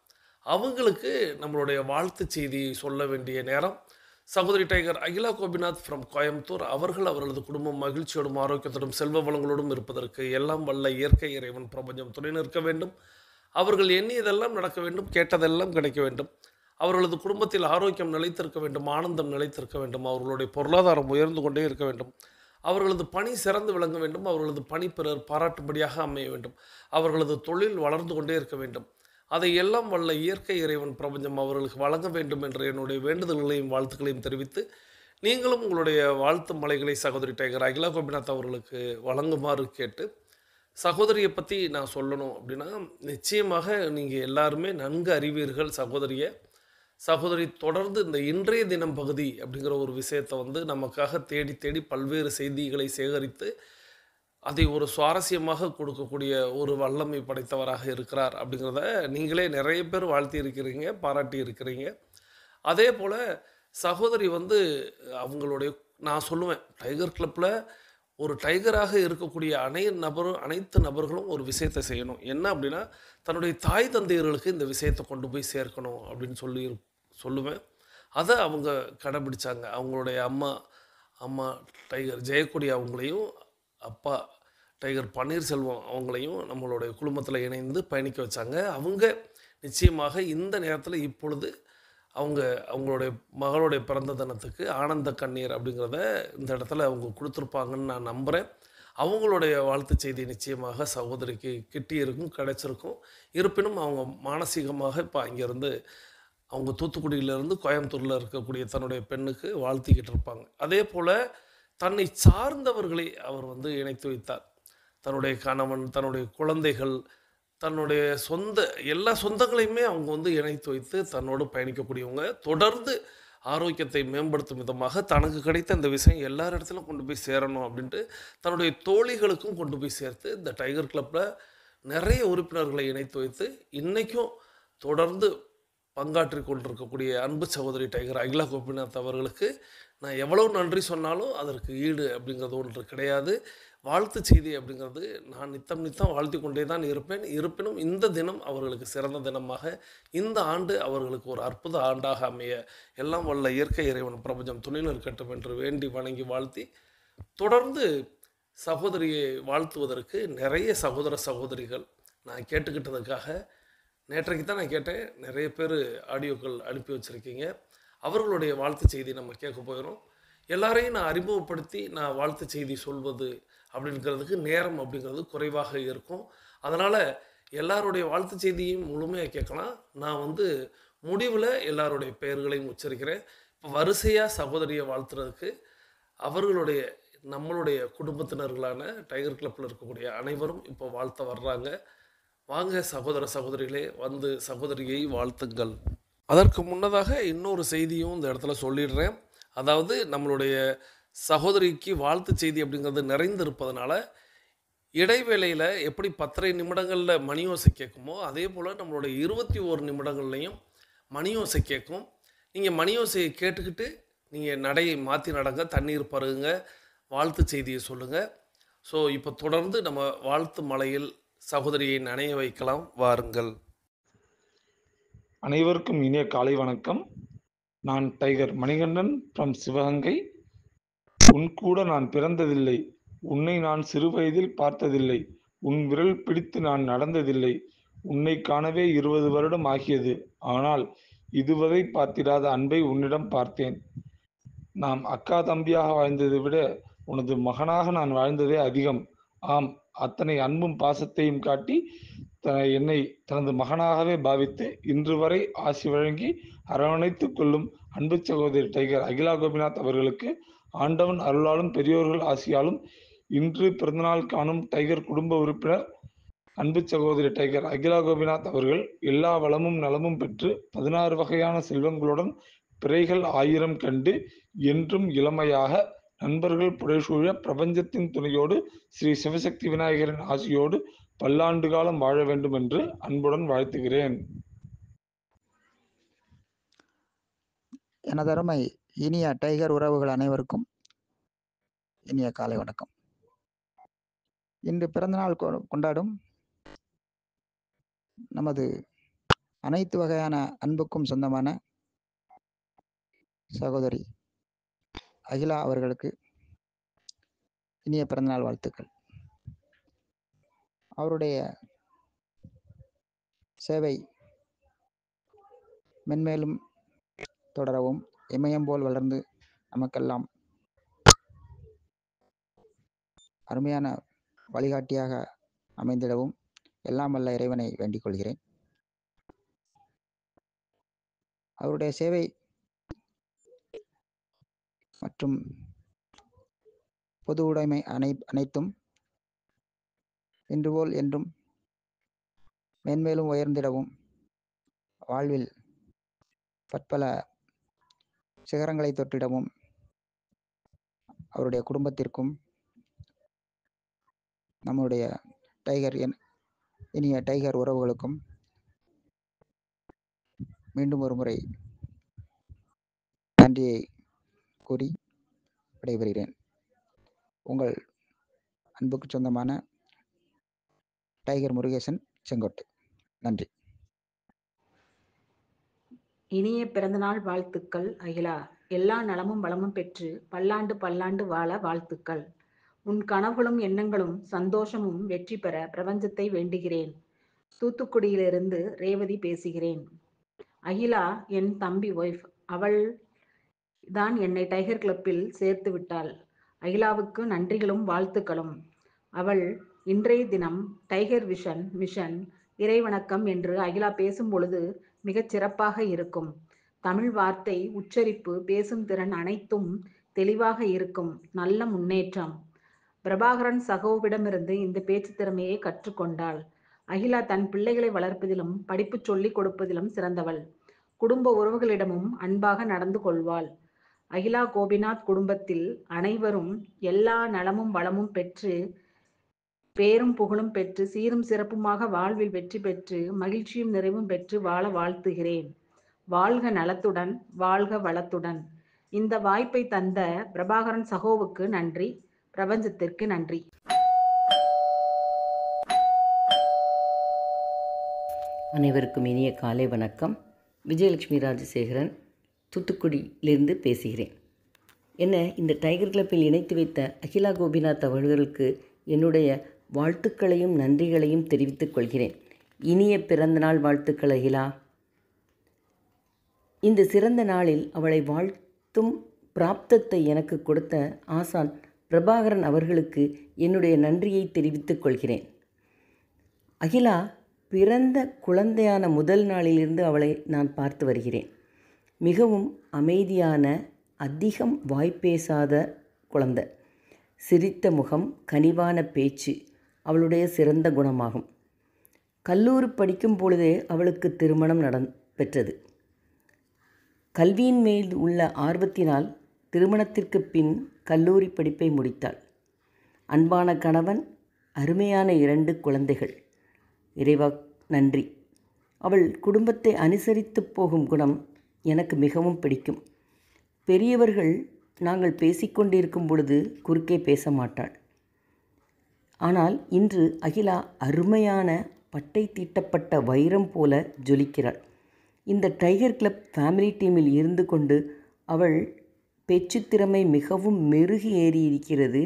அவங்களுக்கு நம்மளுடைய வாழ்த்து செய்தி சொல்ல வேண்டிய நேரம். சகோதரி டைகர் அகிலா கோபிநாத் ஃப்ரம் கோயம்புத்தூர் அவர்கள் அவர்களது குடும்பம் மகிழ்ச்சியோடும் ஆரோக்கியத்தோடும் செல்வ வளங்களோடும் இருப்பதற்கு எல்லாம் வல்ல இயற்கை இறைவன் பிரபஞ்சம் துணை நிற்க வேண்டும். அவர்கள் எண்ணியதெல்லாம் நடக்க வேண்டும், கேட்டதெல்லாம் கிடைக்க வேண்டும். அவர்களது குடும்பத்தில் ஆரோக்கியம் நிலைத்திருக்க வேண்டும், ஆனந்தம் நிலைத்திருக்க வேண்டும், அவர்களுடைய பொருளாதாரம் உயர்ந்து கொண்டே இருக்க வேண்டும், அவர்களது பணி சிறந்து விளங்க வேண்டும், அவர்களது பணி பிறர் பாராட்டும்படியாக அமைய வேண்டும், அவர்களது தொழில் வளர்ந்து கொண்டே இருக்க வேண்டும். அதை எல்லாம் வல்ல இயற்கை இறைவன் பிரபஞ்சம் அவர்களுக்கு வழங்க வேண்டும் என்ற என்னுடைய வேண்டுதல்களையும் வாழ்த்துக்களையும் தெரிவித்து, நீங்களும் உங்களுடைய வாழ்த்து மலைகளை சகோதரி டைகர் அகிலா கோபிநாத் அவர்களுக்கு வழங்குமாறு கேட்டு, சகோதரியை பற்றி நான் சொல்லணும் அப்படின்னா, நிச்சயமாக நீங்கள் எல்லாருமே நன்கு அறிவீர்கள் சகோதரியை. சகோதரி தொடர்ந்து இந்த இன்றைய தினம் பகுதி அப்படிங்கிற ஒரு விஷயத்தை நமக்காக தேடி தேடி பல்வேறு செய்திகளை சேகரித்து அதை ஒரு சுவாரஸ்யமாக கொடுக்கக்கூடிய ஒரு வல்லமை படைத்தவராக இருக்கிறார் அப்படிங்கிறத நீங்களே நிறைய பேர் வாழ்த்தி இருக்கிறீங்க, பாராட்டி இருக்கிறீங்க. அதே போல் சகோதரி அவங்களுடைய நான் சொல்லுவேன் டைகர் கிளப்பில் ஒரு டைகராக இருக்கக்கூடிய அனைத்து நபர்களும் ஒரு விஷயத்தை செய்யணும். என்ன அப்படின்னா, தன்னுடைய தாய் தந்தையர்களுக்கு இந்த விஷயத்தை கொண்டு போய் சேர்க்கணும் அப்படின்னு சொல்லுவேன். அதை அவங்க கடைபிடிச்சாங்க. அவங்களுடைய அம்மா டைகர் ஜெயக்கொடி அவங்களையும், அப்பா டைகர் பன்னீர்செல்வம் அவங்களையும் நம்மளுடைய குழுமத்தில் இணைந்து பயணிக்க வச்சாங்க. அவங்க நிச்சயமாக இந்த நேரத்தில் இப்பொழுது அவங்களுடைய மகளுடைய பிறந்த தினத்துக்கு ஆனந்த கண்ணீர் அப்படிங்கிறத இந்த இடத்துல அவங்க கொடுத்துருப்பாங்கன்னு நான் நம்புகிறேன். அவங்களுடைய வாழ்த்து செய்தி நிச்சயமாக சகோதரிக்கு கிட்டி இருக்கும், கிடைச்சிருக்கும். இருப்பினும் அவங்க மானசீகமாக இப்போ அங்கேருந்து அவங்க தூத்துக்குடியிலேருந்து கோயம்புத்தூரில் இருக்கக்கூடிய தன்னுடைய பெண்ணுக்கு வாழ்த்திக்கிட்டு இருப்பாங்க. அதே போல் தன்னை சார்ந்தவர்களை அவர் இணைத்து வைத்தார். தன்னுடைய கணவன், தன்னுடைய குழந்தைகள், தன்னுடைய எல்லா சொந்தங்களையுமே அவங்க இணைத்து வைத்து தன்னோடு பயணிக்கக்கூடியவங்க. தொடர்ந்து ஆரோக்கியத்தை மேம்படுத்தும் விதமாக தனக்கு கிடைத்த இந்த விஷயம் எல்லார் இடத்துலையும் கொண்டு போய் சேரணும் அப்படின்ட்டு தன்னுடைய தோழிகளுக்கும் கொண்டு போய் சேர்த்து இந்த டைகர் கிளப்பில் நிறைய உறுப்பினர்களை இணைத்து வைத்து இன்றைக்கும் தொடர்ந்து பங்காற்றி கொண்டிருக்கக்கூடிய அன்பு சகோதரி டைகர் அகிலா கோபிநாத் அவர்களுக்கு நான் எவ்வளவு நன்றி சொன்னாலும் அதற்கு ஈடு அப்படிங்கிறது ஒன்று கிடையாது. வாழ்த்து செய்தி அப்படிங்கிறது நான் நித்தம் வாழ்த்தி கொண்டே தான் இருப்பேன். இருப்பினும் இந்த தினம் அவர்களுக்கு சிறந்த தினமாக, இந்த ஆண்டு அவர்களுக்கு ஒரு அற்புத ஆண்டாக அமைய எல்லாம் வல்ல இயற்கை இறைவன் பிரபஞ்சம் துணை நிற்கட்டும் என்று வேண்டி வணங்கி வாழ்த்தி, தொடர்ந்து சகோதரியை வாழ்த்துவதற்கு நிறைய சகோதரிகள் நான் கேட்டுக்கிட்டதுக்காக நேற்றைக்கு தான் நான் கேட்டேன். நிறைய பேர் ஆடியோக்கள் அனுப்பி வச்சுருக்கீங்க. அவர்களுடைய வாழ்த்து செய்தி நம்ம கேட்க போயிடும். எல்லாரையும் நான் அறிமுகப்படுத்தி நான் வாழ்த்து செய்தி சொல்வது அப்படிங்கிறதுக்கு நேரம் அப்படிங்கிறது குறைவாக இருக்கும். அதனால் எல்லாருடைய வாழ்த்து செய்தியும் முழுமையாக கேட்கலாம். நான் முடிவில் எல்லாருடைய பெயர்களையும் உச்சரிக்கிறேன். இப்போ வரிசையாக சகோதரியை வாழ்த்துறதுக்கு நம்மளுடைய குடும்பத்தினர்களான டைகர் கிளப்பில் இருக்கக்கூடிய அனைவரும் இப்போ வாழ்த்த வர்றாங்க. வாங்க சகோதரிகளே, சகோதரியை வாழ்த்துங்கள். அதற்கு முன்னதாக இன்னொரு செய்தியும் இந்த இடத்துல சொல்லிடுறேன். அதாவது நம்மளுடைய சகோதரிக்கு வாழ்த்து செய்தி அப்படிங்கிறது நிறைந்திருப்பதனால இடைவேளையில் எப்படி 10:30 நிமிடங்களில் மணியோசை கேட்குமோ அதே போல் நம்மளுடைய 21 நிமிடங்கள்லையும் மணியோசை கேட்கும். நீங்கள் மணியோசையை கேட்டுக்கிட்டு நீங்கள் நடையை மாற்றி நடங்க, தண்ணீர் பருகுங்க, வாழ்த்து செய்தியை சொல்லுங்கள். ஸோ இப்போ தொடர்ந்து நம்ம வாழ்த்து மலையில் சகோதரியை நனைய வைக்கலாம், வாருங்கள். அனைவருக்கும் இனிய காலை வணக்கம். நான் டைகர் மணிகண்டன் ஃப்ரம் சிவகங்கை. உன் கூட நான் பிறந்ததில்லை, உன்னை நான் சிறுவயதில் பார்த்ததில்லை, உன் விரல் பிடித்து நான் நடந்ததில்லை, உன்னை காணவே 20 வருடம் ஆகியது. ஆனால் இதுவரை பார்த்திராத அன்பை உன்னிடம் பார்த்தேன். நாம் அக்கா தம்பியாக வாழ்ந்ததை விட உனது மகனாக நான் வாழ்ந்ததே அதிகம். ஆம், அத்தனை அன்பும் பாசத்தையும் காட்டி என்னை தனது மகனாகவே பாவித்து இன்று வரை ஆசி வழங்கி அரவணைத்துக் கொள்ளும் அன்பு சகோதரி டைகர் அகிலா கோபிநாத் அவர்களுக்கு ஆண்டவன் அருளாலும் பெரியோர்கள் ஆசியாலும் இன்று பிறந்தநாள் காணும் டைகர் குடும்ப உறுப்பினர் அன்பு சகோதரி டைகர் அகிலா கோபிநாத் அவர்கள் எல்லா வளமும் நலமும் பெற்று 16 வகையான செல்வங்களுடன் பிறைகள் 1000 கண்டு என்றும் இளமையாக நண்பர்கள் புடைசூழ பிரபஞ்சத்தின் துணையோடு ஸ்ரீ சிவசக்தி விநாயகரின் ஆசியோடு பல்லாண்டு காலம் வாழ வேண்டும் என்று அன்புடன் வாழ்த்துகிறேன். எனதருமை இனிய டைகர் உறவுகள் அனைவருக்கும் இனிய காலை வணக்கம். இன்று பிறந்தநாள் கொண்டாடும் நமது அனைத்து வகையான அன்புக்கும் சொந்தமான சகோதரி அகிலா அவர்களுக்கு இனிய பிறந்தநாள் வாழ்த்துக்கள். அவருடைய சேவை மென்மேலும் தொடரவும் இமயம் போல் வளர்ந்து நமக்கெல்லாம் அருமையான வழிகாட்டியாக அமைந்திடவும் எல்லாம் வல்ல இறைவனை வேண்டிக் கொள்கிறேன். அவருடைய சேவை மற்றும் பொது உடைமை அனைத்தும் இன்று போல் என்றும் மென்மேலும் உயர்ந்திடவும் வாழ்வில் பற்பல சிகரங்களை தொட்டிடவும் அவருடைய குடும்பத்திற்கும் நம்முடைய இனிய டைகர் உறவுகளுக்கும் மீண்டும் ஒரு முறை நன்றியை கூறி விடைபெறுகிறேன். உங்கள் அன்புக்கு சொந்தமான டைகர் முருகேசன், செங்கோட்டை. நன்றி. இனிய பிறந்தநாள் வாழ்த்துக்கள் அகிலா. எல்லா நலமும் வளமும் பெற்று பல்லாண்டு பல்லாண்டு வாழ வாழ்த்துக்கள். உன் கனவுகளும் எண்ணங்களும் சந்தோஷமும் வெற்றி பெற பிரபஞ்சத்தை வேண்டுகிறேன். தூத்துக்குடியிலிருந்து ரேவதி பேசுகிறேன். அகிலா என் தம்பி ஒய்ஃப். அவள் தான் என்னை டைகர் கிளப்பில் சேர்த்து விட்டாள். அகிலாவுக்கு நன்றிகளும் வாழ்த்துக்களும். அவள் இன்றைய தினம் டைகர் விஷன் மிஷன் இறைவணக்கம் என்று அகிலா பேசும் பொழுது மிகச் சிறப்பாக இருக்கும். தமிழ் வார்த்தை உச்சரிப்பு பேசும் திறன் அனைத்தும் தெளிவாக இருக்கும். நல்ல முன்னேற்றம். பிரபாகரன் சகோவிடமிருந்து இந்த பேச்சு திறமையை கற்றுக்கொண்டாள். அகிலா தன் பிள்ளைகளை வளர்ப்பதிலும் படிப்பு சொல்லிக் கொடுப்பதிலும் சிறந்தவள். குடும்ப உறவுகளிடமும் அன்பாக நடந்து கொள்வாள். அகிலா கோபிநாத் குடும்பத்தில் அனைவரும் எல்லா நலமும் வளமும் பெற்று பேரும் புகழும் பெற்று சீரும் சிறப்புமாக வாழ்வில் வெற்றி பெற்று மகிழ்ச்சியும் நிறைவும் பெற்று வாழ வாழ்த்துகிறேன். வாழ்க நலத்துடன், வாழ்க வளத்துடன். இந்த வாய்ப்பை தந்த பிரபாகரன் சகோவுக்கு நன்றி. பிரபஞ்சத்திற்கு நன்றி. அனைவருக்கும் இனிய காலை வணக்கம். விஜயலட்சுமி ராஜசேகரன், தூத்துக்குடியிலிருந்து பேசுகிறேன். இந்த டைகர் கிளப்பில் இணைத்து வைத்த அகிலா கோபிநாத் அவர்களுக்கு என்னுடைய வாழ்த்துக்களையும் நன்றிகளையும் தெரிவித்துக் கொள்கிறேன். இனிய பிறந்தநாள் வாழ்த்துக்கள் அகிலா. இந்த சிறந்த நாளில் அவளை வாழ்த்தும் பிராப்தத்தை எனக்கு கொடுத்த ஆசான் பிரபாகரன் அவர்களுக்கு என்னுடைய நன்றியை தெரிவித்துக் கொள்கிறேன். அகிலா பிறந்த குழந்தையான முதல் நாளிலிருந்து அவளை நான் பார்த்து வருகிறேன். மிகவும் அமைதியான, அதிகம் வாய்ப்பேசாத குழந்தை. சிரித்த முகம், கனிவான பேச்சு அவளுடைய சிறந்த குணமாகும். கல்லூரி படிக்கும் பொழுதே அவளுக்கு திருமணம் பெற்றது. கல்வியின் மேல் உள்ள ஆர்வத்தினால் திருமணத்திற்கு பின் கல்லூரி படிப்பை முடித்தாள். அன்பான கணவன், அருமையான 2 குழந்தைகள். இறைவா நன்றி. அவள் குடும்பத்தை அனுசரித்து போகும் குணம் எனக்கு மிகவும் பிடிக்கும். பெரியவர்கள் நாங்கள் பேசிக்கொண்டிருக்கும் பொழுது குறுக்கே பேச மாட்டாள். ஆனால் இன்று அகிலா அருமையான பட்டை தீட்டப்பட்ட வைரம் போல ஜொலிக்கிறாள். இந்த டைகர் கிளப் ஃபேமிலி டீமில் இருந்து கொண்டு அவள் பேச்சுத்திறமை மிகவும் மெருகி ஏறியிருக்கிறது.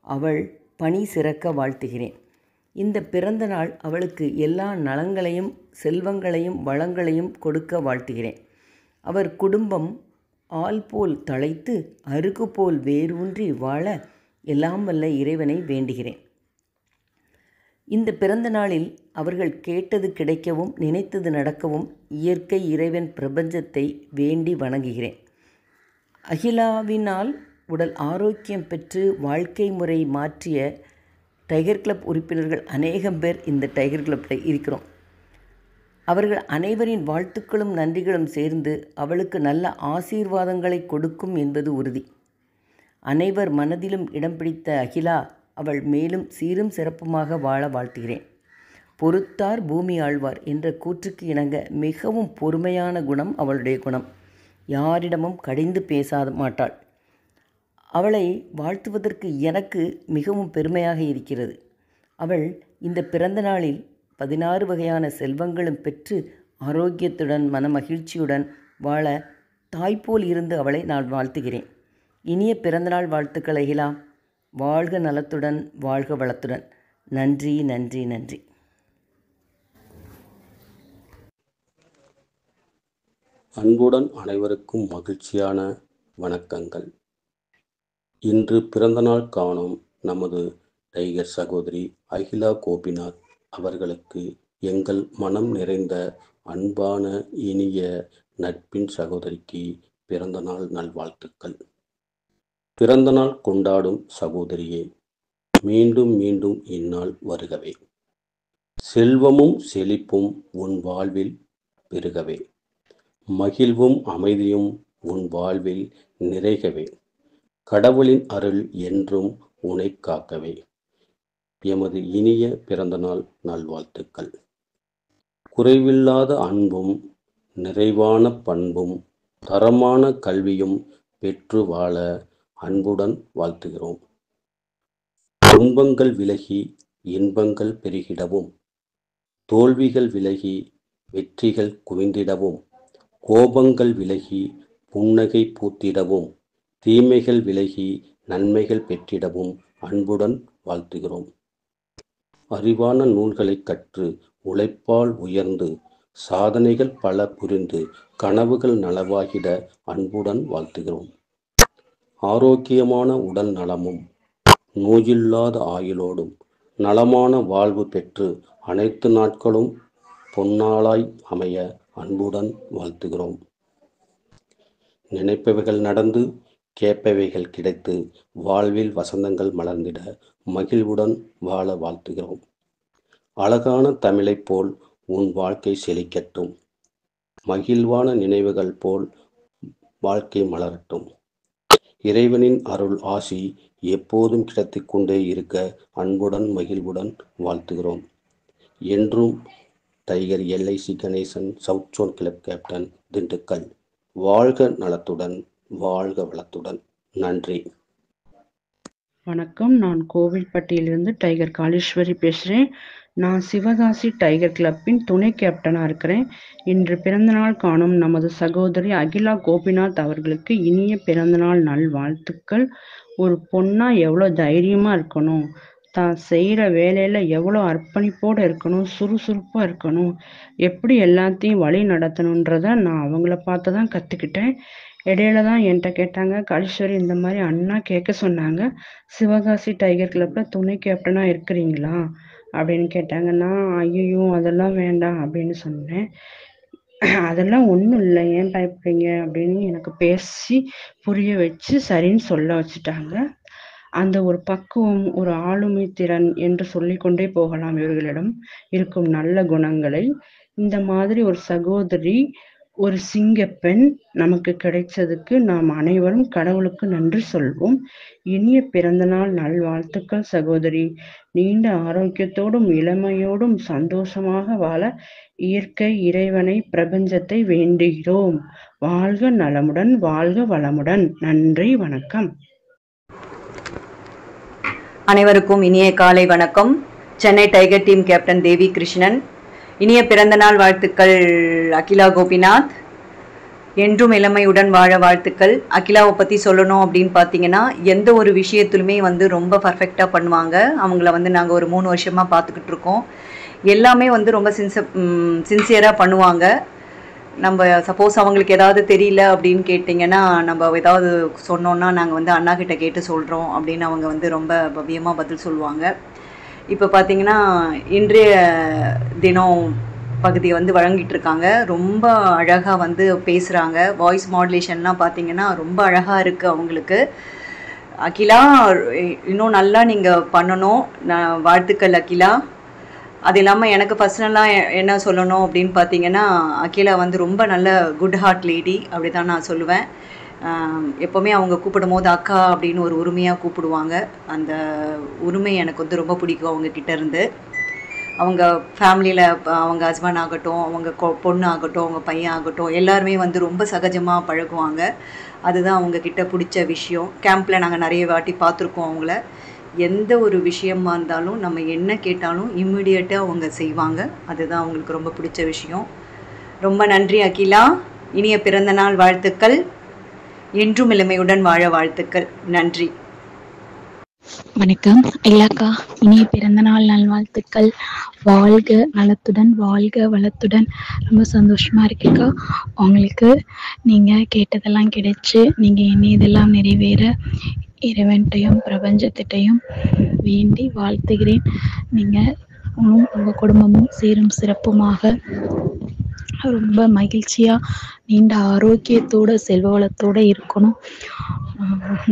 அவள் பணி சிறக்க வாழ்த்துகிறேன். இந்த பிறந்த நாள் அவளுக்கு எல்லா நலங்களையும் செல்வங்களையும் வளங்களையும் கொடுக்க வாழ்த்துகிறேன். அவர் குடும்பம் ஆல் போல் தழைத்து அருகு போல் வேரூன்றி வாழ எல்லாம் வல்ல இறைவனை வேண்டுகிறேன். இந்த பிறந்த நாளில் அவர்கள் கேட்டது கிடைக்கவும் நினைத்தது நடக்கவும் இயற்கை இறைவன் பிரபஞ்சத்தை வேண்டி வணங்குகிறேன். அகிலாவினால் உடல் ஆரோக்கியம் பெற்று வாழ்க்கை முறை மாற்றிய டைகர் கிளப் உறுப்பினர்கள் அநேகம் பேர் இந்த டைகர் கிளப்பில் இருக்கிறோம். அவர்கள் அனைவரின் வாழ்த்துக்களும் நன்றிகளும் சேர்ந்து அவளுக்கு நல்ல ஆசீர்வாதங்களை கொடுக்கும் என்பது உறுதி. அனைவர் மனதிலும் இடம் பிடித்த அகிலா அவள் மேலும் சீரும் சிறப்புமாக வாழ வாழ்த்துகிறேன். பொறுத்தார் பூமி ஆழ்வார் என்ற கூற்றுக்கு இணங்க மிகவும் பொறுமையான குணம் அவளுடைய குணம். யாரிடமும் கடிந்து பேசாத மாட்டாள். அவளை வாழ்த்துவதற்கு எனக்கு மிகவும் பெருமையாக இருக்கிறது. அவள் இந்த பிறந்த நாளில் 16 வகையான செல்வங்களும் பெற்று ஆரோக்கியத்துடன் மனமகிழ்ச்சியுடன் வாழ தாய்போல் இருந்து அவளை நான் வாழ்த்துகிறேன். இனிய பிறந்தநாள் வாழ்த்துக்கள் அகிலா. வாழ்க நலத்துடன் வாழ்க வளத்துடன். நன்றி நன்றி நன்றி. அன்புடன் அனைவருக்கும் மகிழ்ச்சியான வணக்கங்கள். இன்று பிறந்தநாள் காணும் நமது டைகர் சகோதரி அகிலா கோபிநாத் அவர்களுக்கு எங்கள் மனம் நிறைந்த அன்பான இனிய நட்பின் சகோதரிக்கு பிறந்தநாள் நல்வாழ்த்துக்கள். பிறந்தநாள் கொண்டாடும் சகோதரியே, மீண்டும் மீண்டும் இந்நாள் வருகவே. செல்வமும் செழிப்பும் உன் வாழ்வில் பெருகவே. மகிழ்வும் அமைதியும் உன் வாழ்வில் நிறைகவே. கடவுளின் அருள் என்றும் உனை காக்கவே. எமது இனிய பிறந்தநாள் நல்வாழ்த்துக்கள். குறைவில்லாத அன்பும் நிறைவான பண்பும் தரமான கல்வியும் பெற்று வாழ அன்புடன் வாழ்த்துகிறோம். துன்பங்கள் விலகி இன்பங்கள் பெருகிடவும், தோல்விகள் விலகி வெற்றிகள் குவிந்திடவும், கோபங்கள் விலகி புன்னகை பூத்திடவும், தீமைகள் விலகி நன்மைகள் பெற்றிடவும் அன்புடன் வாழ்த்துகிறோம். அறிவான நூல்களை கற்று உழைப்பால் உயர்ந்து சாதனைகள் பல புரிந்து கனவுகள் நனவாகிட அன்புடன் வாழ்த்துகிறோம். ஆரோக்கியமான உடல் நலமும் நோயில்லாத ஆயுளோடும் நலமான வாழ்வு பெற்று அனைத்து நாட்களும் பொன்னாளாய் அமைய அன்புடன் வாழ்த்துகிறோம். நினைப்பவைகள் நடந்து கேட்பவைகள் கிடைத்து வாழ்வில் வசந்தங்கள் மலர்ந்திட மகிழ்வுடன் வாழ வாழ்த்துகிறோம். அழகான தமிழைப் போல் உன் வாழ்க்கை செழிக்கட்டும். மகிழ்வான நினைவுகள் போல் வாழ்க்கை மலரட்டும். இறைவனின் அருள் ஆசி எப்போதும் கிடைத்து கொண்டே இருக்க அன்புடன் மகிழ்வுடன் வாழ்த்துகிறோம். என்றும் tiger LIC Ganesan, south zone club captain, Dindigul. வாழ்க நலத்துடன் வாழ்க வளத்துடன். நன்றி. வணக்கம். நான் கோவில்பட்டியிலிருந்து டைகர் காளீஸ்வரி பேசுகிறேன். நான் சிவகாசி டைகர் கிளப்பின் துணை கேப்டனாக இருக்கிறேன். இன்று பிறந்தநாள் காணும் நமது சகோதரி அகிலா கோபிநாத் அவர்களுக்கு இனிய பிறந்தநாள் நல்வாழ்த்துக்கள். ஒரு பொண்ணாக எவ்வளோ தைரியமாக இருக்கணும், தான் செய்கிற வேலையில் எவ்வளோ அர்ப்பணிப்போடு இருக்கணும், சுறுசுறுப்பாக இருக்கணும், எப்படி எல்லாத்தையும் வழி நடத்தணுன்றதை நான் அவங்கள பார்த்து தான் கற்றுக்கிட்டேன். இடையில தான் என்கிட்ட கேட்டாங்க, காளீஸ்வரி இந்த மாதிரி அண்ணா கேட்க சொன்னாங்க, சிவகாசி டைகர் கிளப்பில் துணை கேப்டனாக இருக்கிறீங்களா அப்படின்னு கேட்டாங்க. நான் ஐயோ அதெல்லாம் வேண்டாம் அப்படின்னு சொன்னேன். அதெல்லாம் ஒன்றும் இல்லை, ஏன் பயப்படுறீங்க அப்படின்னு எனக்கு பேசி புரிய வச்சு சரின்னு சொல்ல வச்சுட்டாங்க. அந்த ஒரு பக்குவம், ஒரு ஆளுமை திறன் என்று சொல்லிக்கொண்டே போகலாம். இவர்களிடம் இருக்கும் நல்ல குணங்களை இந்த மாதிரி ஒரு சகோதரி, ஒரு சிங்கப்பெண் நமக்கு கிடைச்சதுக்கு நாம் அனைவரும் கடவுளுக்கு நன்றி சொல்வோம். இனிய பிறந்தநாள் நல்வாழ்த்துக்கள் சகோதரி. நீண்ட ஆரோக்கியத்தோடும் இளமையோடும் சந்தோஷமாக வாழ இயற்கை இறைவனை பிரபஞ்சத்தை வேண்டுகிறோம். வாழ்க நலமுடன் வாழ்க வளமுடன். நன்றி, வணக்கம். அனைவருக்கும் இனிய காலை வணக்கம். சென்னை டைகர் டீம் கேப்டன் தேவி கிருஷ்ணன். இனிய பிறந்தநாள் வாழ்த்துக்கள் அகிலா கோபிநாத். என்றும் இளமையுடன் வாழ வாழ்த்துக்கள். அகிலாவை பற்றி சொல்லணும் அப்படின்னு பார்த்தீங்கன்னா, எந்த ஒரு விஷயத்திலுமே வந்து ரொம்ப பர்ஃபெக்டாக பண்ணுவாங்க. அவங்கள வந்து நாங்கள் ஒரு 3 வருஷமாக பார்த்துக்கிட்டு இருக்கோம். எல்லாமே வந்து ரொம்ப சின்சியராக பண்ணுவாங்க. நம்ம சப்போஸ் அவங்களுக்கு ஏதாவது தெரியல அப்படின்னு கேட்டிங்கன்னா, நம்ம ஏதாவது சொன்னோன்னா நாங்கள் வந்து அண்ணா கிட்ட கேட்டு சொல்கிறோம் அப்படின்னு அவங்க வந்து ரொம்ப பவ்யமாக பதில் சொல்லுவாங்க. இப்போ பார்த்தீங்கன்னா, இன்றைய தினம் பகுதியை வந்து வழங்கிட்டு இருக்காங்க. ரொம்ப அழகாக வந்து பேசுகிறாங்க. வாய்ஸ் மாடுலேஷன்லாம் பார்த்தீங்கன்னா ரொம்ப அழகாக இருக்குது அவங்களுக்கு. அகிலா, இன்னும் நல்லா நீங்கள் பண்ணணும். நான் வாழ்த்துக்கள் அகிலா. அது இல்லாமல் எனக்கு பர்சனலாக என்ன சொல்லணும் அப்படின்னு பார்த்தீங்கன்னா, அகிலா வந்து ரொம்ப நல்ல குட் ஹார்ட் லேடி அப்படி தான் நான் சொல்லுவேன். எப்போவுமே அவங்க கூப்பிடும் போது அக்கா அப்படின்னு ஒரு உரிமையாக கூப்பிடுவாங்க. அந்த உரிமை எனக்கு வந்து ரொம்ப பிடிக்கும் அவங்கக்கிட்ட இருந்து. அவங்க ஃபேமிலியில் அவங்க ஹஸ்பண்ட் ஆகட்டும், அவங்க பொண்ணு ஆகட்டும், அவங்க பையன் ஆகட்டும், எல்லாருமே வந்து ரொம்ப சகஜமாக பழகுவாங்க. அதுதான் அவங்கக்கிட்ட பிடிச்ச விஷயம். கேம்பில் நாங்கள் நிறைய வாட்டி பார்த்துருக்கோம் அவங்கள. எந்த ஒரு விஷயமா இருந்தாலும் நம்ம என்ன கேட்டாலும் இம்மிடியேட்டாக அவங்க செய்வாங்க. அதுதான் அவங்களுக்கு ரொம்ப பிடிச்ச விஷயம். ரொம்ப நன்றி அகிலா. இனிய பிறந்தநாள் வாழ்த்துக்கள். என்றும் இளமையுடன் வாழ வாழ்த்துக்கள். நன்றி. வணக்கம் ஐயாக்கா, இனிய பிறந்தநாள் நல்வாழ்த்துக்கள். வாழ்க நலத்துடன், வாழ்க வளத்துடன். ரொம்ப சந்தோஷமா இருக்குக்கா. உங்களுக்கு நீங்கள் கேட்டதெல்லாம் கிடைச்சு நீங்கள் எண்ணியதெல்லாம் நிறைவேற இறைவன்கிட்டையும் பிரபஞ்சத்திட்டையும் வேண்டி வாழ்த்துகிறேன். நீங்கள் உங்கள் குடும்பமும் சீரும் சிறப்புமாக ரொம்ப மகிழ்ச்சியாக நீண்ட ஆரோக்கியத்தோடு செல்வ வளத்தோடு இருக்கணும்.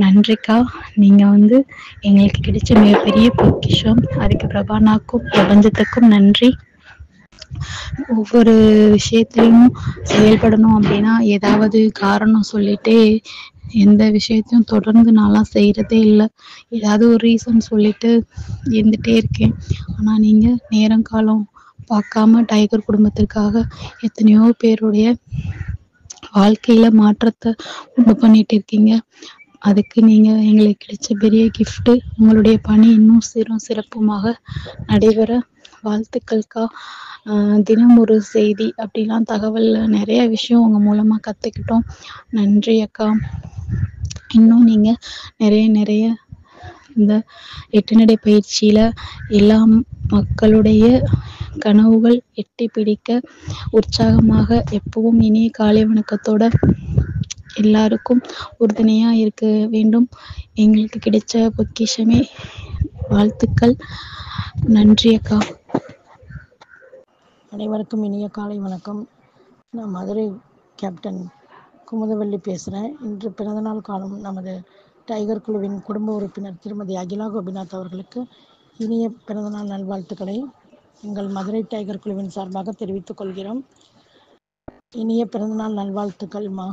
நன்றிக்கா. நீங்கள் வந்து எங்களுக்கு கிடைச்ச மிகப்பெரிய பொக்கிஷம். அதுக்கு பிரபானாக்கும் பிரபஞ்சத்துக்கும் நன்றி. ஒவ்வொரு விஷயத்துலையும் செயல்படணும் அப்படின்னா ஏதாவது காரணம் சொல்லிட்டே எந்த விஷயத்தையும் தொடர்ந்து நான்லாம் செய்கிறதே இல்லை. ஏதாவது ஒரு ரீசன் சொல்லிட்டு இருந்துகிட்டே இருக்கேன். ஆனால் நீங்கள் நேரம் காலம் பார்க்காம டைகர் குடும்பத்திற்காக எத்தனையோ பேருடைய வாழ்க்கையில் மாற்றத்தை உண்டு பண்ணிட்டு இருக்கீங்க. அதுக்கு நீங்கள் எங்களுக்கு கிடைச்ச பெரிய கிஃப்ட்டு. உங்களுடைய பணி இன்னும் சீரும் சிறப்புமாக நடைபெற வாழ்த்துக்கள்க்கா. தினம் ஒரு செய்தி அப்படிலாம் தகவல் நிறைய விஷயம் உங்கள் மூலமாக கற்றுக்கிட்டோம். நன்றி அக்கா. இன்னும் நீங்கள் நிறைய இந்த 8 நடை பயிற்சியில் எல்லா மக்களுடைய கனவுகள் எட்டி பிடிக்க உற்சாகமாக எப்பவும் இனிய காலை வணக்கத்தோட எல்லாருக்கும் உறுதுணையாக இருக்க வேண்டும். எங்களுக்கு கிடைச்ச பொக்கிஷமே. வாழ்த்துக்கள். நன்றி அக்கா. அனைவருக்கும் இனிய காலை வணக்கம். நான் மதுரை கேப்டன் குமுதவள்ளி பேசுகிறேன். இன்று பிறந்தநாள் காணும் நமது டைகர் குழுவின் குடும்ப உறுப்பினர் திருமதி அகிலா கோபிநாத் அவர்களுக்கு இனிய பிறந்தநாள் நல்வாழ்த்துக்களை எங்கள் மதுரை டைகர் குழுவின் சார்பாக தெரிவித்துக் கொள்கிறோம். இனிய பிறந்தநாள் நல்வாழ்த்துக்கள்மா.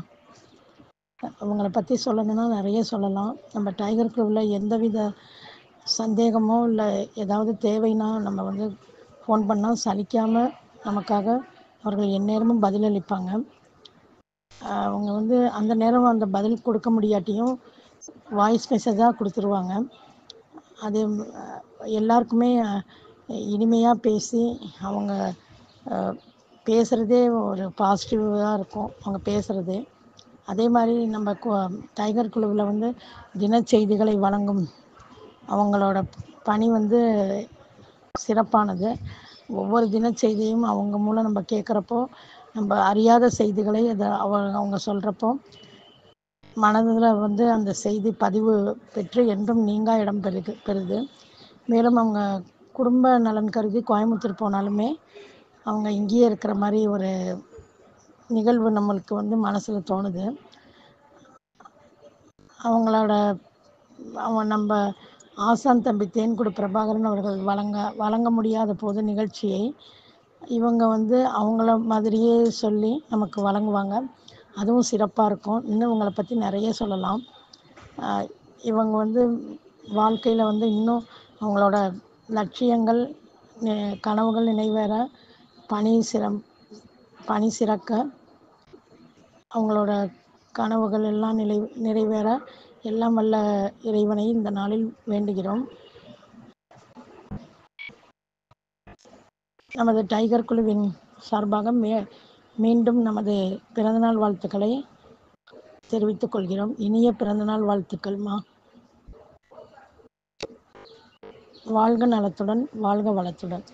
அவங்கள பற்றி சொல்லணும்னா நிறைய சொல்லலாம். நம்ம டைகர் குழுவில் எந்தவித சந்தேகமோ இல்லை ஏதாவது தேவைன்னா நம்ம வந்து ஃபோன் பண்ணால் சலிக்காமல் நமக்காக அவர்கள் எந்நேரமும் பதிலளிப்பாங்க. அவங்க வந்து அந்த நேரம் அந்த பதில் கொடுக்க முடியாட்டியும் வாய்ஸ் மெசேஜாக கொடுத்துருவாங்க. அது எல்லாருக்குமே இனிமையாக பேசி அவங்க பேசுகிறதே ஒரு பாசிட்டிவாக இருக்கும் அவங்க பேசுகிறது. அதே மாதிரி நம்ம டைகர் குழுவில் வந்து தின செய்திகளை வழங்கும் அவங்களோட பணி வந்து சிறப்பானது. ஒவ்வொரு தின செய்தியும் அவங்க மூலம் நம்ம கேட்குறப்போ நம்ம அறியாத செய்திகளை அதை அவங்க சொல்கிறப்போ மனதில் வந்து அந்த செய்தி பதிவு பெற்று என்றும் நீங்கா இடம் பெறுது. மேலும் அவங்க குடும்ப நலன் கருதி கோயம்புத்தூர் போனாலுமே அவங்க இங்கேயே இருக்கிற மாதிரி ஒரு நிகழ்வு நம்மளுக்கு வந்து மனசில் தோணுது. அவங்க நம்ம ஆசான் தம்பி தேன்குடி பிரபாகரன் அவர்கள் வழங்க முடியாத போது நிகழ்ச்சியை இவங்க வந்து அவங்கள மாதிரியே சொல்லி நமக்கு வழங்குவாங்க. அதுவும் சிறப்பாக இருக்கும். இன்னும் இவங்களை பற்றி நிறைய சொல்லலாம். இவங்க வந்து வாழ்க்கையில் வந்து இன்னும் அவங்களோட லட்சியங்கள் கனவுகள் நிறைவேற பணி சிறக்க அவங்களோட கனவுகள் எல்லாம் நிறைவேற எல்லாம் வல்ல இறைவனை இந்த நாளில் வேண்டுகிறோம். நமது டைகர் குழுவின் சார்பாக மீண்டும் நமது பிறந்தநாள் வாழ்த்துக்களை தெரிவித்துக் கொள்கிறோம். இனிய பிறந்தநாள் வாழ்த்துக்கள்மா. வாழ்க நலத்துடன், வாழ்க வளத்துடன்.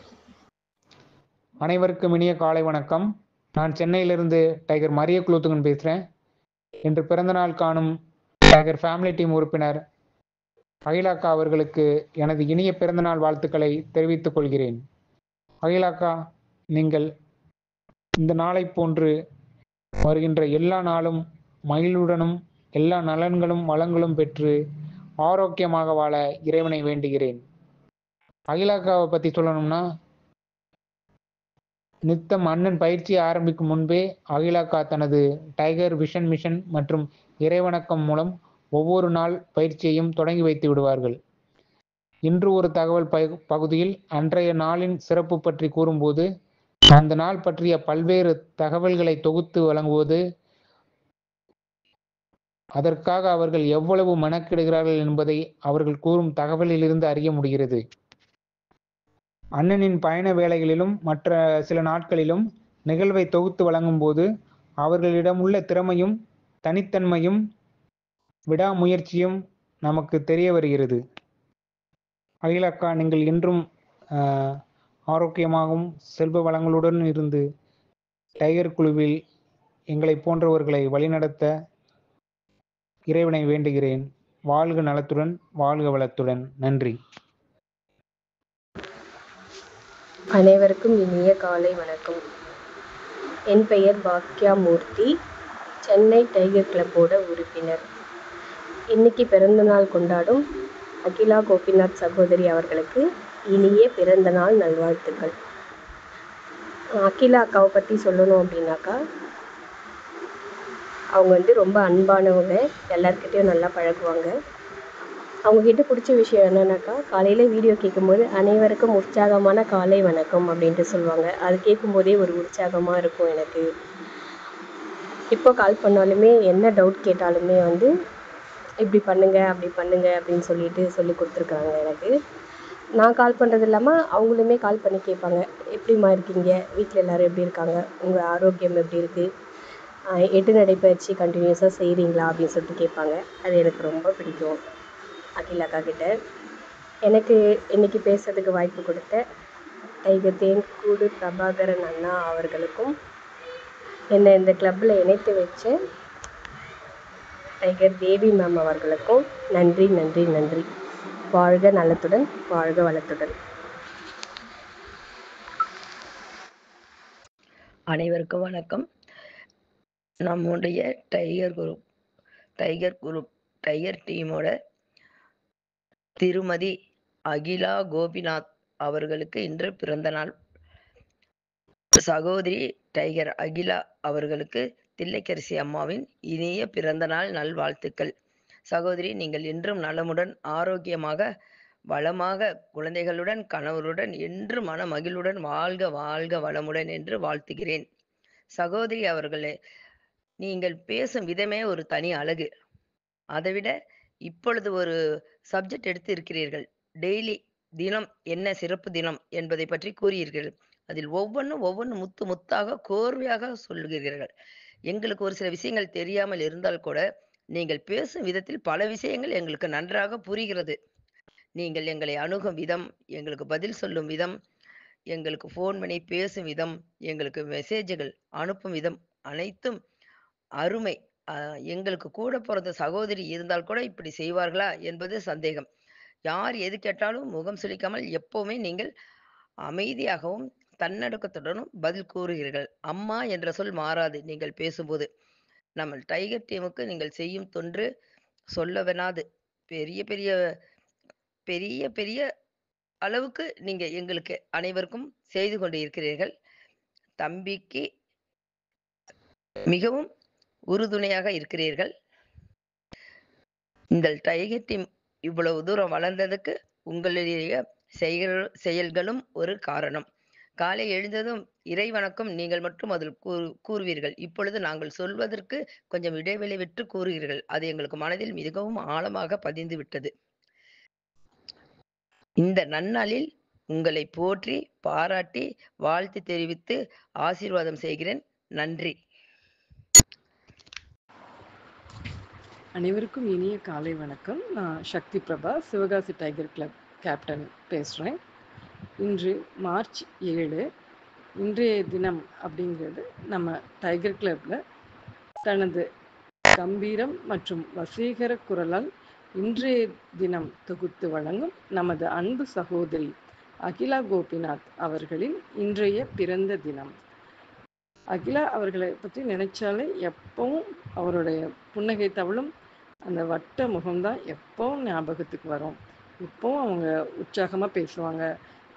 அனைவருக்கும் இனிய காலை வணக்கம். நான் சென்னையிலிருந்து டைகர் மரிய குலோத்துங்கன் பேசுகிறேன். இன்று பிறந்தநாள் காணும் டைகர் ஃபேமிலி டீம் உறுப்பினர் அகிலாக்கா அவர்களுக்கு எனது இனிய பிறந்தநாள் வாழ்த்துக்களை தெரிவித்துக் கொள்கிறேன். அகிலாக்கா, நீங்கள் இந்த நாளை போன்று வருகின்ற எல்லா நாளும் மகிழ்வுடனும் எல்லா நலன்களும் வளங்களும் பெற்று ஆரோக்கியமாக வாழ இறைவனை வேண்டுகிறேன். அகிலாக்காவை பற்றி சொல்லணும்னா, நித்தம் அண்ணன் பயிற்சியை ஆரம்பிக்கும் முன்பே அகிலாக்கா தனது டைகர் விஷன் மிஷன் மற்றும் இறைவணக்கம் மூலம் ஒவ்வொரு நாள் பயிற்சியையும் தொடங்கி வைத்து விடுவார்கள். இன்று ஒரு தகவல் பகுதியில் அன்றைய நாளின் சிறப்பு பற்றி கூறும்போது அந்த நாள் பற்றிய பல்வேறு தகவல்களை தொகுத்து வழங்குவது, அதற்காக அவர்கள் எவ்வளவு மெனக்கிடுகிறார்கள் என்பதை அவர்கள் கூறும் தகவலிலிருந்து அறிய முடிகிறது. அண்ணனின் பயண வேலைகளிலும் மற்ற சில நாட்களிலும் நிகழ்வை தொகுத்து வழங்கும் போது அவர்களிடம் உள்ள திறமையும் தனித்தன்மையும் விடாமுயற்சியும் நமக்கு தெரிய வருகிறது. அகிலாக்கா, நீங்கள் என்றும் ஆரோக்கியமாகவும் செல்வ வளங்களுடன் இருந்து டைகர் குழுவில் எங்களை போன்றவர்களை வழிநடத்த இறைவனை வேண்டுகிறேன். வாழ்க நலத்துடன், வாழ்க வளத்துடன். நன்றி. அனைவருக்கும் இனிய காலை வணக்கம். என் பெயர் பாக்யா மூர்த்தி, சென்னை டைகர் கிளப்போட உறுப்பினர். இன்னைக்கு பிறந்தநாள் கொண்டாடும் அகிலா கோபிநாத் சகோதரி அவர்களுக்கு இனிய பிறந்தநாள் நல்வாழ்த்துக்கள். அகிலா அக்காவை பற்றி சொல்லணும் அப்படின்னாக்கா, அவங்க ரொம்ப அன்பானவங்க, எல்லாருக்கிட்டையும் நல்லா பழகுவாங்க. அவங்கக்கிட்ட பிடிச்ச விஷயம் என்னன்னாக்கா, காலையில் வீடியோ கேட்கும்போது அனைவருக்கும் உற்சாகமான காலை வணக்கம் அப்படின்ட்டு சொல்லுவாங்க. அது கேட்கும்போதே ஒரு உற்சாகமாக இருக்கும் எனக்கு. இப்போ கால் பண்ணாலுமே என்ன டவுட் கேட்டாலுமே இப்படி பண்ணுங்க அப்படி பண்ணுங்க அப்படின்னு சொல்லி கொடுத்துருக்காங்க எனக்கு. நான் கால் பண்ணுறது இல்லாமல் அவங்களுமே கால் பண்ணி கேட்பாங்க, எப்படிம்மா இருக்கீங்க, வீட்டில் எல்லோரும் எப்படி இருக்காங்க, உங்கள் ஆரோக்கியம் எப்படி இருக்குது, 8 நடைப்பயிற்சி கண்டினியூஸாக செய்கிறீங்களா அப்படின்னு சொல்லிட்டு கேட்பாங்க. அது எனக்கு ரொம்ப பிடிக்கும் அகிலாக்கா கிட்ட. எனக்கு இன்றைக்கி பேசுறதுக்கு வாய்ப்பு கொடுத்த டைகர் தேன்கூடு பிரபாகரன் அண்ணா அவர்களுக்கும், என்னை இந்த கிளப்பில் இணைத்து வச்ச டைகர் தேவி மேம் அவர்களுக்கும் நன்றி நன்றி நன்றி. வாழ்க நலத்துடன், வாழ்க வளத்துடன். அனைவருக்கும் வணக்கம். நம்முடைய டைகர் டீமோட திருமதி அகிலா கோபிநாத் அவர்களுக்கு இன்று பிறந்த நாள். சகோதரி டைகர் அகிலா அவர்களுக்கு தில்லைக்கரசி அம்மாவின் இனிய பிறந்த நாள் நல்வாழ்த்துக்கள். சகோதரி, நீங்கள் என்றும் நலமுடன் ஆரோக்கியமாக வளமாக குழந்தைகளுடன் கணவருடன் என்று மன மகிழ்வுடன் வாழ்க வாழ்க வளமுடன் என்று வாழ்த்துகிறேன். சகோதரி அவர்களே, நீங்கள் பேசும் விதமே ஒரு தனி அழகு. அதைவிட இப்பொழுது ஒரு சப்ஜெக்ட் எடுத்து இருக்கிறீர்கள். டெய்லி தினம் என்ன சிறப்பு தினம் என்பதை பற்றி கூறுகிறீர்கள். அதில் ஒவ்வொன்று முத்து முத்தாக கோர்வையாக சொல்லுகிறீர்கள். எங்களுக்கு ஒரு சில விஷயங்கள் தெரியாமல் இருந்தால் கூட நீங்கள் பேசும் விதத்தில் பல விஷயங்கள் எங்களுக்கு நன்றாக புரிகிறது. நீங்கள் எங்களை அணுகும் விதம், எங்களுக்கு பதில் சொல்லும் விதம், எங்களுக்கு ஃபோன் பண்ணி பேசும் விதம், எங்களுக்கு மெசேஜுகள் அனுப்பும் விதம் அனைத்தும் அருமை. எங்களுக்கு கூட பிறந்த சகோதரி இருந்தால் கூட இப்படி செய்வார்களா என்பது சந்தேகம். யார் எது கேட்டாலும் முகம் சுளிக்காமல் எப்பவுமே நீங்கள் அமைதியாகவும் தன்னடக்கத்துடனும் பதில் கூறுகிறீர்கள். அம்மா என்ற சொல் மாறாது நீங்கள் பேசும்போது. நம்ம டைகர் டீமுக்கு நீங்கள் செய்யும் தொன்று சொல்லவெனாது. பெரிய பெரிய பெரிய பெரிய அளவுக்கு நீங்க எங்களுக்கு அனைவருக்கும் செய்து கொண்டு இருக்கிறீர்கள். தம்பிக்கு மிகவும் உறுதுணையாக இருக்கிறீர்கள். இந்த டைகர் டீம் இவ்வளவு தூரம் வளர்ந்ததுக்கு உங்களுடைய செயல்களும் ஒரு காரணம். காலை எழுந்ததும் இறை வணக்கம் நீங்கள் மட்டும் அதில் கூறுவீர்கள். இப்பொழுது நாங்கள் சொல்வதற்கு கொஞ்சம் இடைவெளி விட்டு கூறுகிறீர்கள். அது எங்களுக்கு மனதில் மிகவும் ஆழமாக பதிந்து விட்டது. இந்த நன்னாளில் உங்களை போற்றி பாராட்டி வாழ்த்து தெரிவித்து ஆசீர்வாதம் செய்கிறேன். நன்றி. அனைவருக்கும் இனிய காலை வணக்கம். நான் Sakthi Prabha, Sivakasi tiger club captain பேசுகிறேன். இன்று மார்ச் 7. இன்றைய தினம் அப்படிங்கிறது நம்ம டைகர் கிளப்பில் தனது கம்பீரம் மற்றும் வசீகர குரலால் இன்றைய தினம் தொகுத்து வழங்கும் நமது அன்பு சகோதரி அகிலா கோபிநாத் அவர்களின் இன்றைய பிறந்த தினம். அகிலா அவர்களை பற்றி நினைச்சாலே எப்பவும் அவருடைய புன்னகை தவளும் அந்த வட்ட முகம்தான் எப்பவும் ஞாபகத்துக்கு வரும். இப்போவும் அவங்க உற்சாகமாக பேசுவாங்க.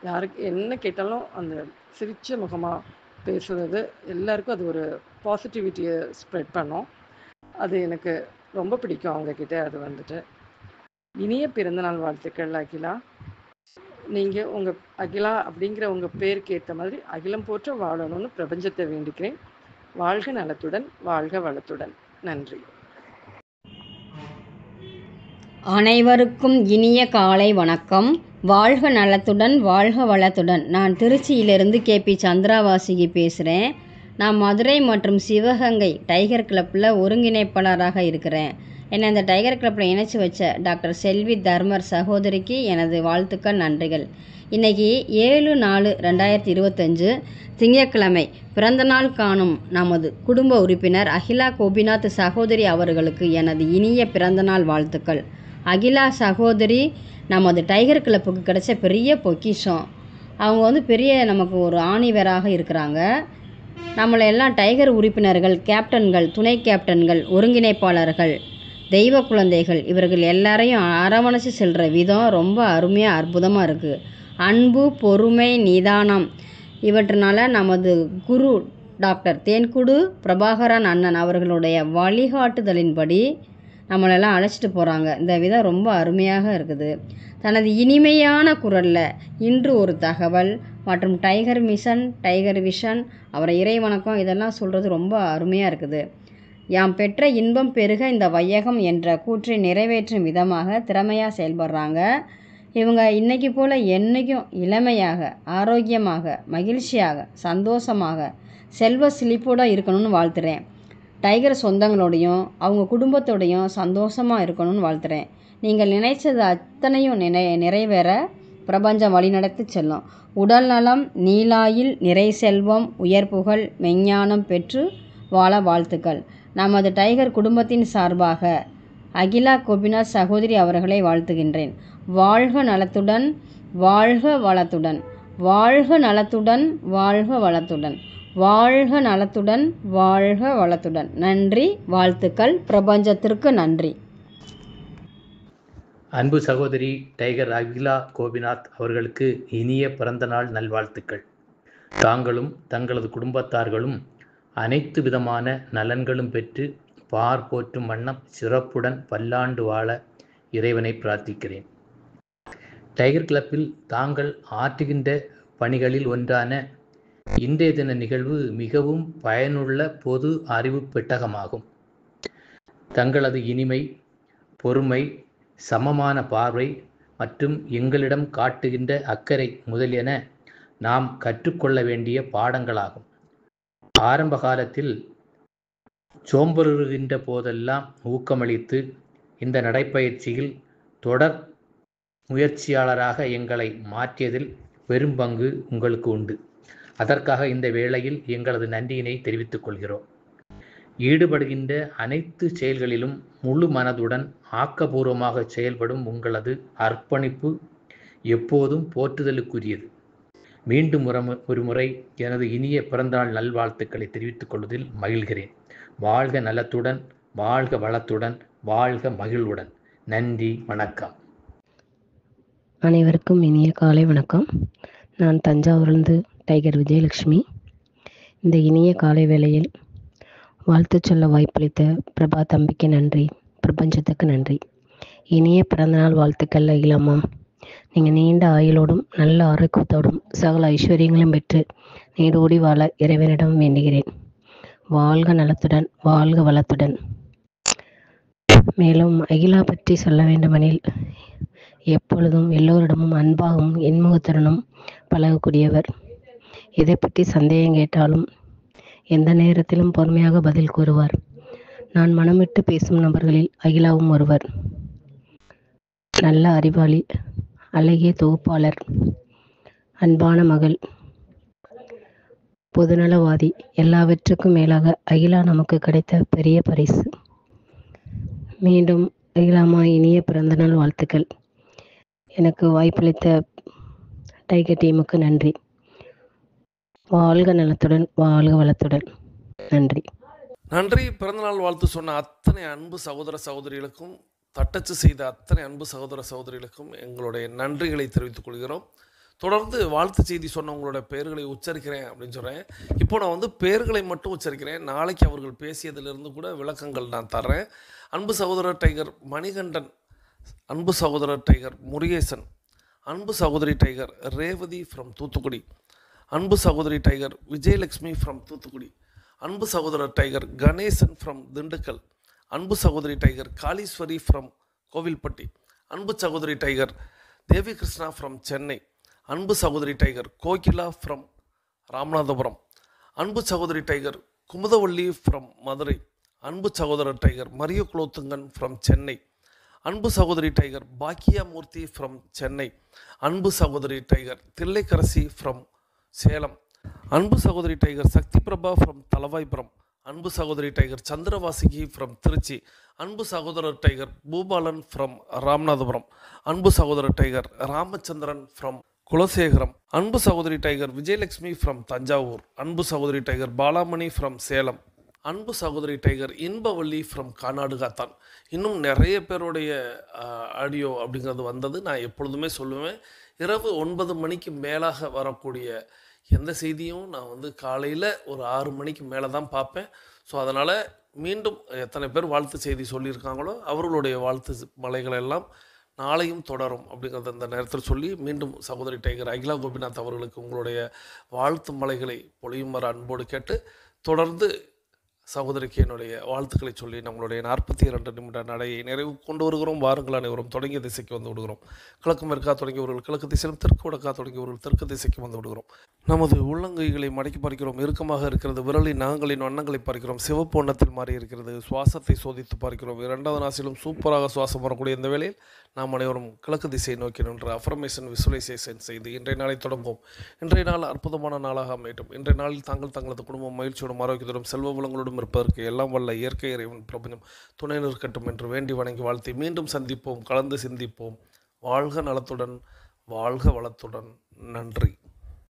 யாருக்கு என்ன கேட்டாலும் அந்த சிரிச்ச முகமாக பேசுறது எல்லாருக்கும் அது ஒரு பாசிட்டிவிட்டியை ஸ்ப்ரெட் பண்ணும். அது எனக்கு ரொம்ப பிடிக்கும் அவங்கக்கிட்ட. அது வந்துட்டு இனிய பிறந்தநாள் வாழ்த்துக்கள் அகிலா. நீங்கள் உங்கள் அகிலா அப்படிங்கிற உங்கள் பேருக்கு ஏற்ற மாதிரி அகிலம் போற்ற வாழணும்னு பிரபஞ்சத்தை வேண்டிக்கிறேன். வாழ்க நலத்துடன், வாழ்க வளத்துடன். நன்றி. அனைவருக்கும் இனிய காலை வணக்கம். வாழ்க நலத்துடன், வாழ்க வளத்துடன். நான் திருச்சியிலிருந்து KP சந்திராவாசிகி பேசுகிறேன். நான் மதுரை மற்றும் சிவகங்கை டைகர் கிளப்பில் ஒருங்கிணைப்பாளராக இருக்கிறேன். என்னை இந்த டைகர் கிளப்பில் இணைச்சி வச்ச டாக்டர் செல்வி தர்மர் சகோதரிக்கு எனது வாழ்த்துக்கள், நன்றிகள். இன்றைக்கி 7/4/2025 திங்கட்கிழமை பிறந்தநாள் காணும் நமது குடும்ப உறுப்பினர் அகிலா கோபிநாத் சகோதரி அவர்களுக்கு எனது இனிய பிறந்தநாள் வாழ்த்துக்கள். அகிலா சகோதரி நமது டைகர் கிளப்புக்கு கிடைச்ச பெரிய பொக்கிஷம். அவங்க பெரிய நமக்கு ஒரு ஆணிவராக இருக்கிறாங்க. நம்மளை எல்லாம் டைகர் உறுப்பினர்கள், கேப்டன்கள், துணை கேப்டன்கள், ஒருங்கிணைப்பாளர்கள், தெய்வ குழந்தைகள் இவர்கள் எல்லாரையும் அரவணைச்சு செல்கிற விதம் ரொம்ப அருமையாக அற்புதமாக இருக்குது. அன்பு, பொறுமை, நிதானம் இவற்றினால நமது குரு டாக்டர் தேன்குடு பிரபாகரன் அண்ணன் அவர்களுடைய வழிகாட்டுதலின்படி நம்மளெல்லாம் அழைச்சிட்டு போகிறாங்க. இந்த விதம் ரொம்ப அருமையாக இருக்குது. தனது இனிமையான குரலில் இன்று ஒரு தகவல் மற்றும் டைகர் மிஷன், டைகர் விஷன், அவரை இறை வணக்கம் இதெல்லாம் சொல்கிறது ரொம்ப அருமையாக இருக்குது. யாம் பெற்ற இன்பம் பெருக இந்த வையகம் என்ற கூற்றை நிறைவேற்றும் விதமாக திறமையாக செயல்படுறாங்க. இவங்க இன்றைக்கி போல் என்றைக்கும் இளமையாக, ஆரோக்கியமாக, மகிழ்ச்சியாக, சந்தோஷமாக, செல்வ செழிப்போடு இருக்கணும்னு வாழ்த்துறேன். டைகர் சொந்தங்களோடையும் அவங்க குடும்பத்தோடையும் சந்தோஷமாக இருக்கணும்னு வாழ்த்துறேன். நீங்கள் நினைச்சது அத்தனையும் நிறைவேற பிரபஞ்சம் வழிநடத்தி செல்லும். உடல் நலம், நீலாயில், நிறை செல்வம், உயர் புகழ், மெஞ்ஞானம் பெற்று வாழ வாழ்த்துக்கள். நமது டைகர் குடும்பத்தின் சார்பாக அகிலா கோபிநாத் சகோதரி அவர்களை வாழ்த்துகின்றேன். வாழ்க நலத்துடன், வாழ்க வளத்துடன். வாழ்க நலத்துடன், வாழ்க வளத்துடன். வாழ்க நலத்துடன், வாழ்க வளத்துடன். நன்றி, வாழ்த்துக்கள். பிரபஞ்சத்திற்கு நன்றி. அன்பு சகோதரி டைகர் அகிலா கோபிநாத் அவர்களுக்கு இனிய பிறந்தநாள் நல்வாழ்த்துக்கள். தாங்களும் தங்களது குடும்பத்தார்களும் அனைத்து விதமான நலன்களும் பெற்று பார் போற்றும் வண்ணம் சிறப்புடன் பல்லாண்டு வாழ இறைவனை பிரார்த்திக்கிறேன். டைகர் கிளப்பில் தாங்கள் ஆற்றுகின்ற பணிகளில் ஒன்றான இன்றைய தின நிகழ்வு மிகவும் பயனுள்ள பொது அறிவு பெட்டகமாகும். தங்களது இனிமை, பொறுமை, சமமான பார்வை மற்றும் எங்களிடம் காட்டுகின்ற அக்கறை முதலியன நாம் கற்றுக்கொள்ள வேண்டிய பாடங்களாகும். ஆரம்ப காலத்தில் சோம்பலுகின்ற போதெல்லாம் ஊக்கமளித்து இந்த நடைப்பயிற்சியில் தொடர் முயற்சியாளராக எங்களை மாற்றியதில் பெரும் பங்கு உங்களுக்கு உண்டு. அதற்காக இந்த வேளையில் எங்களது நன்றியினை தெரிவித்துக் கொள்கிறோம். ஈடுபடுகின்ற அனைத்து செயல்களிலும் முழு மனதுடன் ஆக்கபூர்வமாக செயல்படும் உங்களது அர்ப்பணிப்பு எப்போதும் போற்றுதலுக்குரியது. மீண்டும் ஒரு முறை எனது இனிய பிறந்தநாள் நல்வாழ்த்துக்களை தெரிவித்துக் கொள்வதில் மகிழ்கிறேன். வாழ்க நலத்துடன், வாழ்க வளத்துடன், வாழ்க மகிழ்வுடன். நன்றி, வணக்கம். அனைவருக்கும் இனிய காலை வணக்கம். நான் தஞ்சாவூரிலிருந்து டைகர் விஜயலட்சுமி. இந்த இனிய காலை வேளையில் வாழ்த்து சொல்ல வாய்ப்பளித்த பிரபா தம்பிக்கு நன்றி, பிரபஞ்சத்துக்கு நன்றி. இனிய பிறந்தநாள் வாழ்த்துக்கள் அகிலம்மா. நீங்கள் நீண்ட ஆயுளோடும் நல்ல ஆரோக்கியத்தோடும் சகல ஐஸ்வர்யங்களும் பெற்று நீடோடி வாழ இறைவனிடம் வேண்டுகிறேன். வாழ்க நலத்துடன், வாழ்க வளத்துடன். மேலும் அகிலா பற்றி சொல்ல வேண்டுமெனில் எப்பொழுதும் எல்லோரிடமும் அன்பாகவும் இன்முகத்துடனும் பழகக்கூடியவர். எதை பற்றி சந்தேகம் கேட்டாலும் எந்த நேரத்திலும் பொறுமையாக பதில் கூறுவார். நான் மனமிட்டு பேசும் நபர்களில் அகிலாவும் ஒருவர். நல்ல அறிவாளி, அழகிய தொகுப்பாளர், அன்பான மகள், பொதுநலவாதி. எல்லாவற்றுக்கும் மேலாக அகிலா நமக்கு கிடைத்த பெரிய பரிசு. மீண்டும் அகிலாமா இனிய பிறந்தநாள் வாழ்த்துக்கள். எனக்கு வாய்ப்பளித்த டைகர் டீமுக்கு நன்றி. வாழ்க நலத்துடன், வாழ்க வளத்துடன். நன்றி. நன்றி. பிறந்தநாள் வாழ்த்து சொன்ன அத்தனை அன்பு சகோதர சகோதரிகளுக்கும், தட்டச்சு செய்த அத்தனை அன்பு சகோதர சகோதரிகளுக்கும் எங்களுடைய நன்றிகளை தெரிவித்துக் கொள்கிறோம். தொடர்ந்து வாழ்த்து செய்தி சொன்ன உங்களோட பெயர்களை உச்சரிக்கிறேன் அப்படின்னு சொல்கிறேன். இப்போ நான் வந்து பெயர்களை மட்டும் உச்சரிக்கிறேன். நாளைக்கு அவர்கள் பேசியதிலிருந்து கூட விளக்கங்கள் நான் தர்றேன். அன்பு சகோதரர் டைகர் மணிகண்டன், அன்பு சகோதரர் டைகர் முருகேசன், அன்பு சகோதரி டைகர் ரேவதி ஃப்ரம் தூத்துக்குடி, அன்பு சகோதரி டைகர் விஜயலட்சுமி ஃப்ரம் தூத்துக்குடி, அன்பு சகோதரர் டைகர் கணேசன் ஃப்ரம் திண்டுக்கல், அன்பு சகோதரி டைகர் காளீஸ்வரி ஃப்ரம் கோவில்பட்டி, அன்பு சகோதரி tiger Devi Krishna from Chennai, அன்பு சகோதரி டைகர் கோகிலா ஃப்ரம் ராமநாதபுரம், அன்பு சகோதரி டைகர் குமுதவள்ளி ஃப்ரம் மதுரை, அன்பு சகோதரர் டைகர் மரிய குலோத்துங்கன் ஃப்ரம் சென்னை, அன்பு சகோதரி டைகர் பாக்கியாமூர்த்தி ஃப்ரம் சென்னை, அன்பு சகோதரி டைகர் தில்லைக்கரசி ஃப்ரம் சேலம், அன்பு சகோதரி டைகர் சக்தி பிரபா ஃப்ரம் தலவாய்புரம், அன்பு சகோதரி டைகர் சந்திரவாசிகி ஃப்ரம் திருச்சி, அன்பு சகோதரர் டைகர் பூபாலன் ஃப்ரம் ராமநாதபுரம், அன்பு சகோதரர் டைகர் ராமச்சந்திரன் ஃப்ரம் குலசேகரம், அன்பு சகோதரி டைகர் விஜயலட்சுமி ஃப்ரம் தஞ்சாவூர், அன்பு சகோதரி டைகர் பாலாமணி ஃப்ரம் சேலம், அன்பு சகோதரி டைகர் இன்பவள்ளி ஃப்ரம் கர்நாடகாத்தான். இன்னும் நிறைய பேருடைய ஆடியோ அப்படிங்கிறது வந்தது. நான் எப்பொழுதுமே சொல்லுவேன், இரவு 9 மணிக்கு மேலாக வரக்கூடிய எந்த செய்தியும் நான் வந்து காலையில் ஒரு 6 மணிக்கு மேலே தான் பார்ப்பேன். ஸோ அதனால் மீண்டும் எத்தனை பேர் வாழ்த்து செய்தி சொல்லியிருக்காங்களோ அவர்களுடைய வாழ்த்து மலைகள் எல்லாம் நாளையும் தொடரும் அப்படிங்கிறத இந்த நேரத்தில் சொல்லி, மீண்டும் சகோதரி டைகர் அகிலா கோபிநாத் அவர்களுக்கு உங்களுடைய வாழ்த்து மலைகளை பொழியுமாறு அன்போடு கேட்டு, தொடர்ந்து சகோதரிக்கு என்னுடைய வாழ்த்துக்களை சொல்லி நம்மளுடைய 42 நிமிட நடையை நிறைவு கொண்டு வருகிறோம். வாருங்கள் அனைவரும் தொடங்கிய திசைக்கு வந்து விடுகிறோம். கிழக்கு மேற்கா தொடங்கியவர்கள் கிழக்கு திசையிலும், தெற்கு வடக்கா தொடங்கியவர்கள் தெற்கு திசைக்கு வந்து விடுகிறோம். நமது உள்ளங்கைகளை மடக்கி பார்க்கிறோம். இறுக்கமாக இருக்கிறது. விரலின் நகங்களின் வண்ணங்களை பார்க்கிறோம். சிவப்பு வண்ணத்தில் மாறி இருக்கிறது. சுவாசத்தை சோதித்து பார்க்கிறோம். 2வது நாசிலும் சூப்பராக சுவாசம் வரக்கூடிய இந்த வேளையில் நாம் அனைவரும் கிழக்கு திசையை நோக்கி நின்று அஃபர்மேஷன் விசுவலைசேஷன் செய்து இன்றைய நாளை தொடங்குவோம். இன்றைய நாள் அற்புதமான நாளாக அமையட்டும். இன்றைய நாளில் தாங்கள் தங்களது குடும்பம் மகிழ்ச்சியோடும் ஆரோக்கியத்தோடும் செல்வ வளங்களோடும் இருப்பதற்கு எல்லாம் வல்ல இயற்கை இறைவன் பிரபஞ்சம் துணை நிற்கட்டும் என்று வேண்டி வணங்கி வாழ்த்தி மீண்டும் சந்திப்போம், கலந்து சிந்திப்போம். வாழ்க நலத்துடன், வாழ்க வளத்துடன். நன்றி.